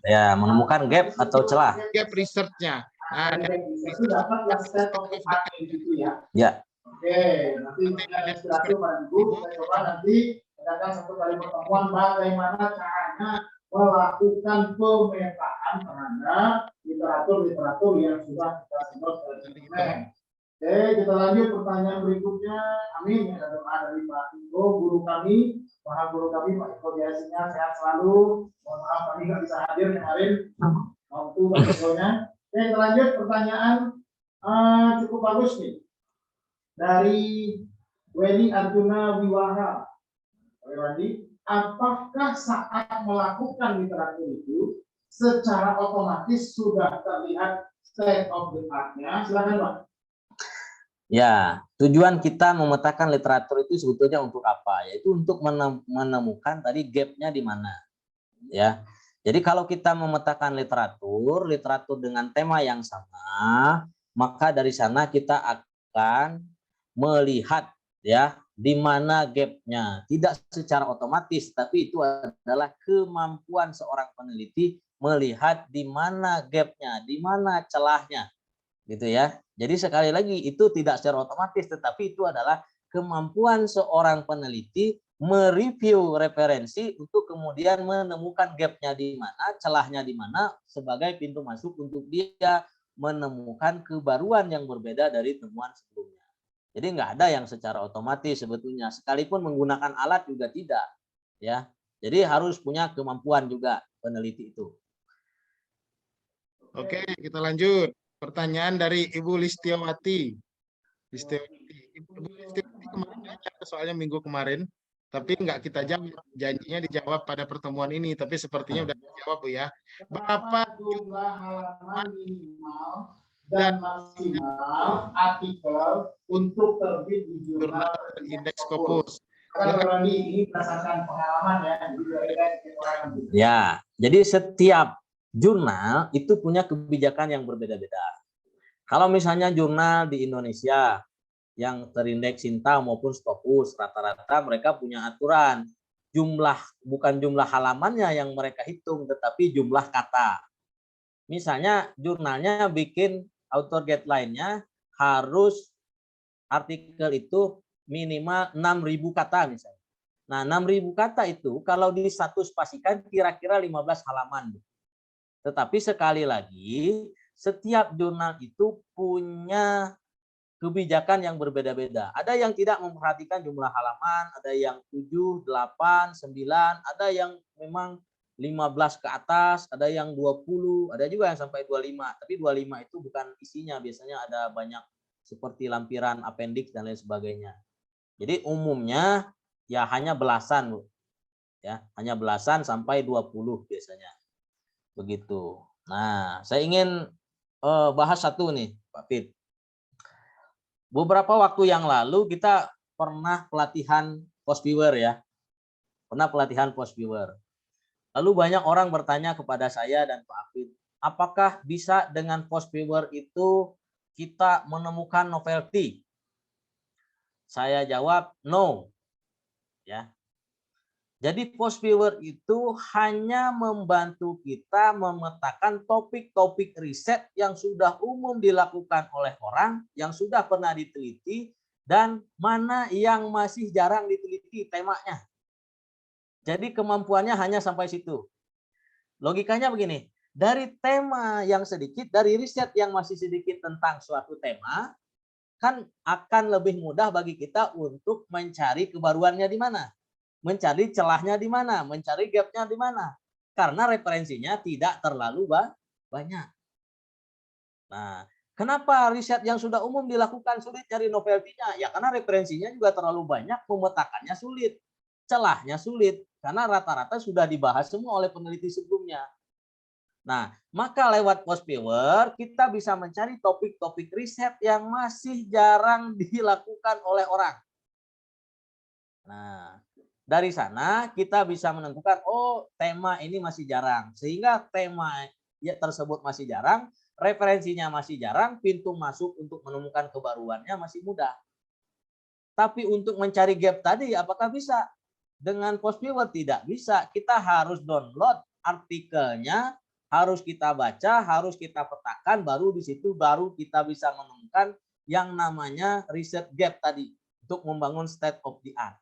Ya, menemukan gap atau celah. Gap research-nya. Nah, itu dapat yang state of the art gitu ya. Ya. Oke, nanti inspirasi Pak Ibu, saya coba nanti adakan satu kali pertemuan bagaimana caranya melakukan pemetaan terhadap literatur-literatur yang sudah kita sebut tadi. Oke, kita lanjut pertanyaan berikutnya. Amin. Ada doa dari Pak Iko, guru kami, guru kami Pak Iko Jayasinya sehat selalu. Mohon maaf kami nggak bisa hadir kemarin. Waktu Pak Iko-nya. Oke, kita lanjut pertanyaan cukup bagus nih dari Weni Arjuna Wiwaha. Pak Irwandi, apakah saat melakukan literatur itu secara otomatis sudah terlihat state of the art-nya? Silakan Pak. Ya, tujuan kita memetakan literatur itu sebetulnya untuk apa? Yaitu untuk menemukan tadi gap-nya di mana. Ya. Jadi kalau kita memetakan literatur dengan tema yang sama, maka dari sana kita akan melihat ya di mana gap-nya. Tidak secara otomatis, tapi itu adalah kemampuan seorang peneliti melihat di mana gap-nya, di mana celahnya. Gitu ya. Jadi sekali lagi itu tidak secara otomatis, tetapi itu adalah kemampuan seorang peneliti mereview referensi untuk kemudian menemukan gap-nya di mana, celahnya di mana sebagai pintu masuk untuk dia menemukan kebaruan yang berbeda dari temuan sebelumnya. Jadi nggak ada yang secara otomatis sebetulnya, sekalipun menggunakan alat juga tidak, ya. Jadi harus punya kemampuan juga peneliti itu. Oke, kita lanjut. Pertanyaan dari Ibu Listiawati. Ibu Listiawati kemarin nanya soalnya minggu kemarin, tapi nggak kita jawab. Janjinya dijawab pada pertemuan ini, tapi sepertinya udah dijawab Bu ya. Berapa jumlah halaman minimal dan maksimal artikel untuk terbit di jurnal Indeks Scopus? Ini berdasarkan pengalaman ya. Ya, jadi setiap jurnal itu punya kebijakan yang berbeda-beda. Kalau misalnya jurnal di Indonesia yang terindeks Sinta maupun Scopus, rata-rata mereka punya aturan jumlah, bukan jumlah halamannya yang mereka hitung, tetapi jumlah kata. Misalnya jurnalnya bikin author guideline-nya harus artikel itu minimal 6.000 kata misalnya. Nah, 6.000 kata itu kalau di satu spasikan kira-kira 15 halaman. Tetapi sekali lagi, setiap jurnal itu punya kebijakan yang berbeda-beda. Ada yang tidak memperhatikan jumlah halaman, ada yang 7, 8, 9, ada yang memang 15 ke atas, ada yang 20, ada juga yang sampai 25. Tapi 25 itu bukan isinya, biasanya ada banyak seperti lampiran, appendix dan lain sebagainya. Jadi umumnya ya hanya belasan, Bu. Ya, hanya belasan sampai 20 biasanya. Begitu. Nah, saya ingin bahas satu nih, Pak Fit. Beberapa waktu yang lalu kita pernah pelatihan post viewer ya. Pernah pelatihan post viewer. Lalu banyak orang bertanya kepada saya dan Pak Afid, apakah bisa dengan post viewer itu kita menemukan novelty? Saya jawab no. Ya. Jadi post viewer itu hanya membantu kita memetakan topik-topik riset yang sudah umum dilakukan oleh orang, yang sudah pernah diteliti, dan mana yang masih jarang diteliti temanya. Jadi kemampuannya hanya sampai situ. Logikanya begini, dari tema yang sedikit, dari riset yang masih sedikit tentang suatu tema, kan akan lebih mudah bagi kita untuk mencari kebaruannya di mana. Mencari celahnya di mana, mencari gapnya di mana. Karena referensinya tidak terlalu banyak. Nah, kenapa riset yang sudah umum dilakukan sulit cari novelty-nya? Ya karena referensinya juga terlalu banyak, memetakannya sulit. Celahnya sulit, karena rata-rata sudah dibahas semua oleh peneliti sebelumnya. Nah, maka lewat post viewer kita bisa mencari topik-topik riset yang masih jarang dilakukan oleh orang. Nah, dari sana kita bisa menentukan, oh tema ini masih jarang. Sehingga tema ya tersebut masih jarang, referensinya masih jarang, pintu masuk untuk menemukan kebaruannya masih mudah. Tapi untuk mencari gap tadi, apakah bisa? Dengan post viewer tidak bisa. Kita harus download artikelnya, harus kita baca, harus kita petakan, baru di situ baru kita bisa menemukan yang namanya research gap tadi untuk membangun state of the art.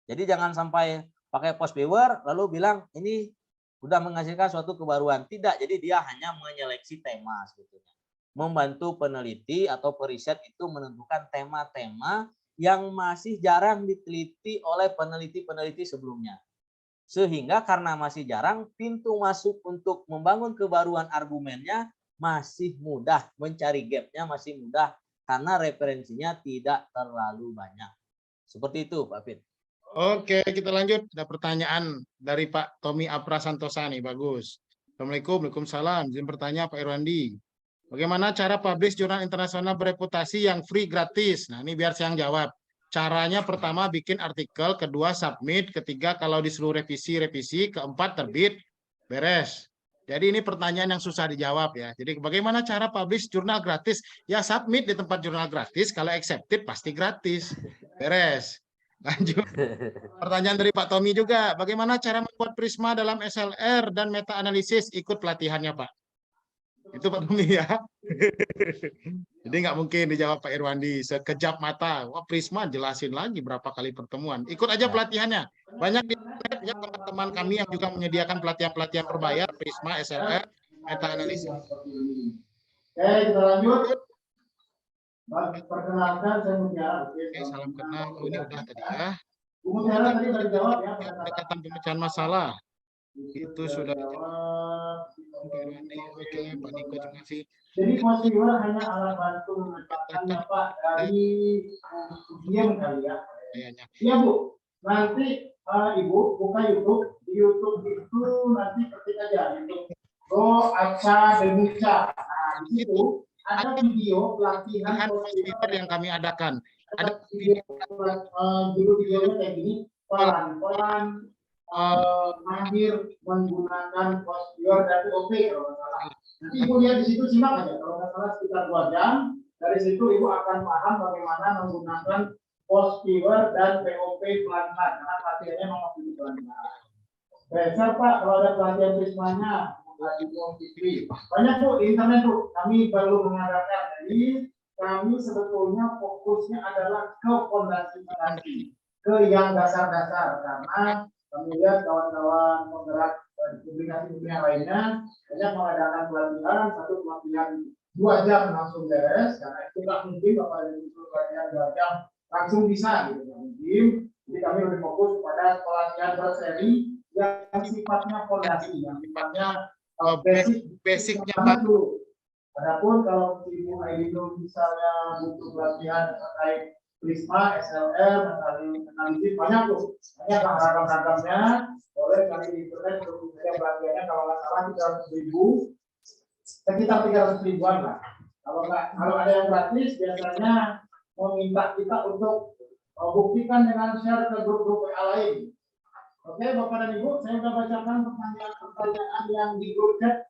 Jadi jangan sampai pakai post viewer lalu bilang ini sudah menghasilkan suatu kebaruan. Tidak, jadi dia hanya menyeleksi tema sebetulnya. Membantu peneliti atau periset itu menentukan tema-tema yang masih jarang diteliti oleh peneliti-peneliti sebelumnya. Sehingga karena masih jarang, pintu masuk untuk membangun kebaruan argumennya masih mudah, mencari gapnya masih mudah karena referensinya tidak terlalu banyak. Seperti itu, Pak Fit. Oke, kita lanjut. Ada pertanyaan dari Pak Tommy Apra Santosa nih, bagus. Assalamualaikum, waalaikumsalam. Izin bertanya Pak Irwandi. Bagaimana cara publish jurnal internasional bereputasi yang free gratis? Nah, ini biar saya yang jawab. Caranya pertama bikin artikel, kedua submit, ketiga kalau disuruh revisi, keempat terbit, beres. Jadi ini pertanyaan yang susah dijawab ya. Jadi bagaimana cara publish jurnal gratis? Ya submit di tempat jurnal gratis, kalau accepted pasti gratis. Beres. Lanjut. Pertanyaan dari Pak Tommy juga. Bagaimana cara membuat Prisma dalam SLR dan meta analisis? Ikut pelatihannya, Pak. Itu Pak Tommy ya. Jadi nggak mungkin dijawab Pak Irwandi. Sekejap mata. Wah, Prisma jelasin lagi berapa kali pertemuan. Ikut aja pelatihannya. Banyak di internet ya teman-teman kami yang juga menyediakan pelatihan-pelatihan berbayar. Prisma, SLR, meta analisis. Oke, kita lanjut. Perkenalkan saya Mutiara. Oke, salam kenal. Oh, ini udah tadi ya. Mutiara tadi sudah dijawab ya. Pendekatan pemecahan masalah. Itu sudah dijawab. Oke, Pak Niko, terima kasih. Jadi post viewer hanya alat bantu memetakannya Pak dari diam kali ya. Iya Bu. Nanti Ibu buka YouTube. Di YouTube itu nanti ketik aja YouTube. Go Aca Demuca. Nah di situ ada video pelatihan post viewer yang kami adakan. Ada video judul videonya kayak gini, pelan-pelan mahir menggunakan post viewer dari OP kalau nggak salah. Nanti Ibu lihat di situ simak aja, kalau nggak salah sekitar 2 jam. Dari situ Ibu akan paham bagaimana menggunakan post keyword dan POP pelan-pelan, karena pelatihannya memang masih pelan-pelan. Besar Pak, kalau ada pelatihan Prismanya, banyak Bu di internet Bu, kami baru mengadakan. Jadi kami sebetulnya fokusnya adalah ke fondasi, ke yang dasar-dasar, karena kami lihat kawan-kawan penggerak publikasi yang lainnya banyak mengadakan pelatihan, satu pelatihan 2 jam langsung beres, karena itu nggak mungkin Bapak dan Ibu pelatihan 2 jam langsung bisa gitu, nggak mungkin. Jadi kami lebih fokus pada pelatihan berseri yang sifatnya fondasi, yang sifatnya basicnya dulu. Adapun kalau Ibu Aidil misalnya butuh pelatihan terkait Prisma, SLR, analisis, banyak tuh, banyak ragam-ragamnya. Boleh kali di internet untuk pelatihannya kalau nggak salah 300.000, sekitar 300.000-an lah. Kalau ada yang gratis biasanya meminta kita untuk buktikan dengan share ke grup-grup WA lain. Oke, Bapak dan Ibu, saya sudah bacakan pertanyaan yang di grup chat.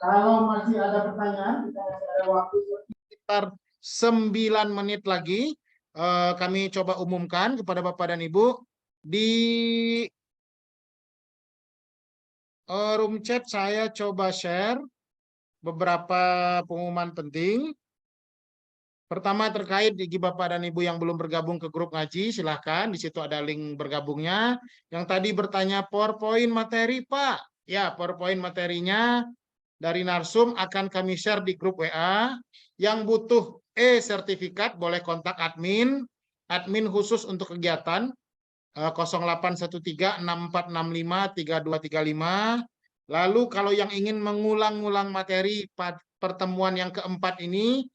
Kalau masih ada pertanyaan, kita masih ada waktu sekitar 9 menit lagi. Kami coba umumkan kepada Bapak dan Ibu di room chat. Saya coba share beberapa pengumuman penting. Pertama terkait bagi Bapak dan Ibu yang belum bergabung ke grup ngaji, silahkan. Di situ ada link bergabungnya. Yang tadi bertanya PowerPoint materi, Pak. Ya, PowerPoint materinya dari Narsum akan kami share di grup WA. Yang butuh sertifikat boleh kontak admin khusus untuk kegiatan 081364653235. Lalu kalau yang ingin mengulang-ulang materi pertemuan yang keempat ini,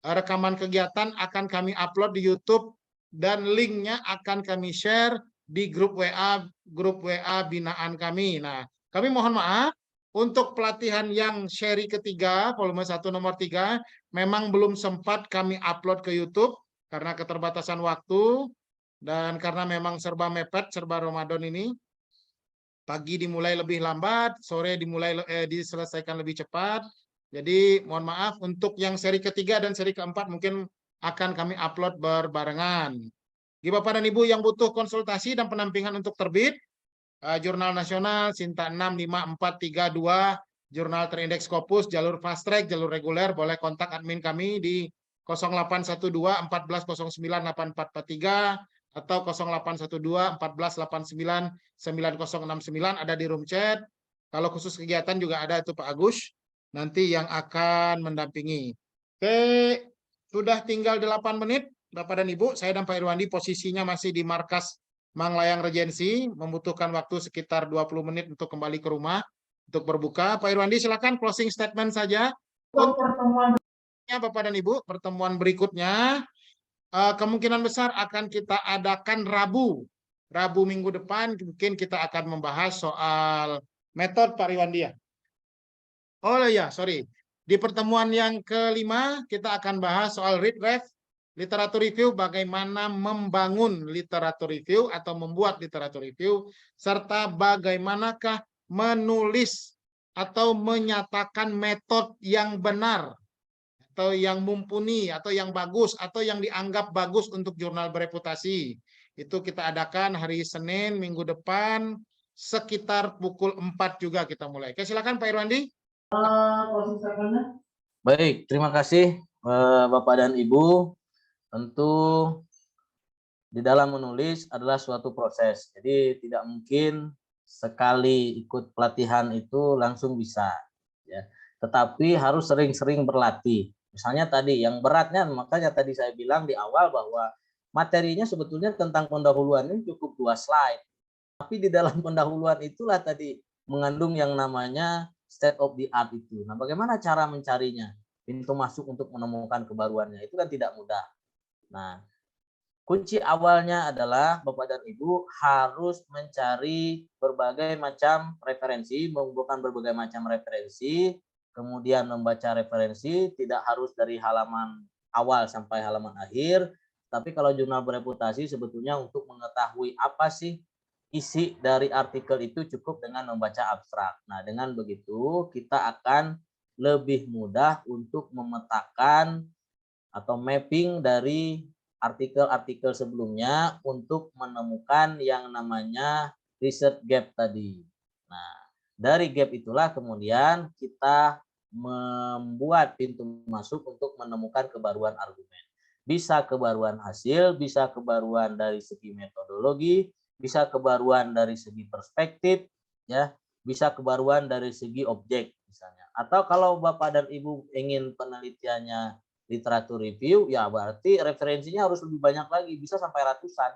rekaman kegiatan akan kami upload di YouTube dan linknya akan kami share di grup WA binaan kami. Nah, kami mohon maaf untuk pelatihan yang seri ketiga, volume 1 nomor 3, memang belum sempat kami upload ke YouTube karena keterbatasan waktu dan karena memang serba mepet, serba Ramadan ini. Pagi dimulai lebih lambat, sore diselesaikan lebih cepat. Jadi mohon maaf untuk yang seri ketiga dan seri keempat mungkin akan kami upload berbarengan. Bagi Bapak dan Ibu yang butuh konsultasi dan penampingan untuk terbit, Jurnal Nasional, Sinta 65432, Jurnal Terindeks Scopus, jalur fast track, jalur reguler, boleh kontak admin kami di 0812 1409 8443 atau 0812 1489 9069, ada di room chat. Kalau khusus kegiatan juga ada itu Pak Agus nanti yang akan mendampingi. Oke, sudah tinggal 8 menit Bapak dan Ibu, saya dan Pak Irwandi posisinya masih di markas Manglayang Regency, membutuhkan waktu sekitar 20 menit untuk kembali ke rumah untuk berbuka. Pak Irwandi silakan closing statement saja. Untuk pertemuan Bapak dan Ibu, pertemuan berikutnya kemungkinan besar akan kita adakan Rabu minggu depan. Mungkin kita akan membahas soal metode Pak Irwandi ya. Oh ya, sorry. Di pertemuan yang kelima kita akan bahas soal read ref, literatur review, bagaimana membangun literatur review atau membuat literatur review, serta bagaimanakah menulis atau menyatakan metode yang benar atau yang mumpuni atau yang bagus atau yang dianggap bagus untuk jurnal bereputasi. Itu kita adakan hari Senin minggu depan sekitar pukul 4 juga kita mulai. Oke, silakan Pak Irwandi. Baik, terima kasih Bapak dan Ibu. Tentu di dalam menulis adalah suatu proses. Jadi tidak mungkin sekali ikut pelatihan itu langsung bisa. Ya. Tetapi harus sering-sering berlatih. Misalnya tadi yang beratnya, makanya tadi saya bilang di awal bahwa materinya sebetulnya tentang pendahuluan ini cukup 2 slide. Tapi di dalam pendahuluan itulah tadi mengandung yang namanya state of the art itu. Nah, bagaimana cara mencarinya? Pintu masuk untuk menemukan kebaruannya itu kan tidak mudah. Nah, kunci awalnya adalah Bapak dan Ibu harus mencari berbagai macam referensi, mengumpulkan berbagai macam referensi, kemudian membaca referensi, tidak harus dari halaman awal sampai halaman akhir, tapi kalau jurnal bereputasi sebetulnya untuk mengetahui apa sih isi dari artikel itu cukup dengan membaca abstrak. Nah, dengan begitu kita akan lebih mudah untuk memetakan atau mapping dari artikel-artikel sebelumnya untuk menemukan yang namanya research gap tadi. Nah, dari gap itulah kemudian kita membuat pintu masuk untuk menemukan kebaruan argumen. Bisa kebaruan hasil, bisa kebaruan dari segi metodologi, bisa kebaruan dari segi perspektif, ya, bisa kebaruan dari segi objek misalnya. Atau kalau Bapak dan Ibu ingin penelitiannya literatur review, ya berarti referensinya harus lebih banyak lagi, bisa sampai ratusan.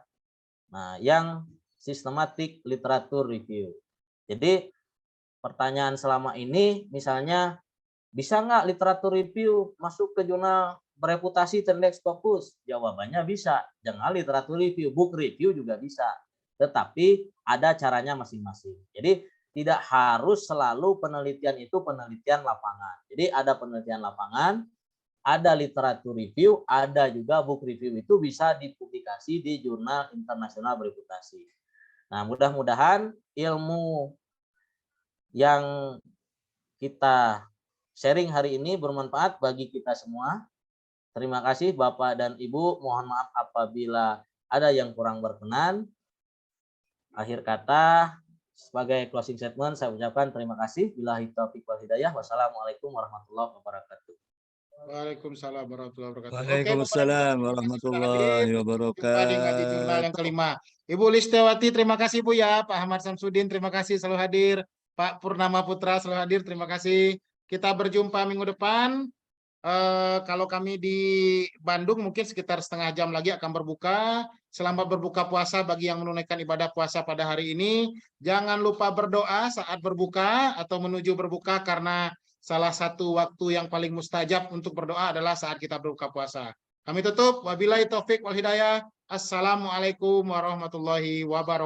Nah, yang sistematik literatur review. Jadi pertanyaan selama ini misalnya, bisa nggak literatur review masuk ke jurnal bereputasi Trendeks Fokus? Jawabannya bisa. Jangan literatur review, book review juga bisa. Tetapi ada caranya masing-masing. Jadi tidak harus selalu penelitian itu penelitian lapangan. Jadi ada penelitian lapangan, ada literatur review, ada juga book review, itu bisa dipublikasi di jurnal internasional bereputasi. Nah, mudah-mudahan ilmu yang kita sharing hari ini bermanfaat bagi kita semua. Terima kasih Bapak dan Ibu. Mohon maaf apabila ada yang kurang berkenan. Akhir kata, sebagai closing statement, saya ucapkan terima kasih. Billahi taufiq wal hidayah. Wassalamualaikum warahmatullahi wabarakatuh. Waalaikumsalam warahmatullahi wabarakatuh. Waalaikumsalam warahmatullahi Jumpa di ngaji jurnal yang wabarakatuh. kelima. Ibu Listewati, terima kasih Bu ya. Pak Ahmad Samsudin, terima kasih selalu hadir. Pak Purnama Putra selalu hadir, terima kasih. Kita berjumpa minggu depan. Kalau kami di Bandung mungkin sekitar setengah jam lagi akan berbuka. Selamat berbuka puasa bagi yang menunaikan ibadah puasa pada hari ini. Jangan lupa berdoa saat berbuka atau menuju berbuka, karena salah satu waktu yang paling mustajab untuk berdoa adalah saat kita berbuka puasa. Kami tutup. Wabillahi taufik wal hidayah. Assalamualaikum warahmatullahi wabarakatuh.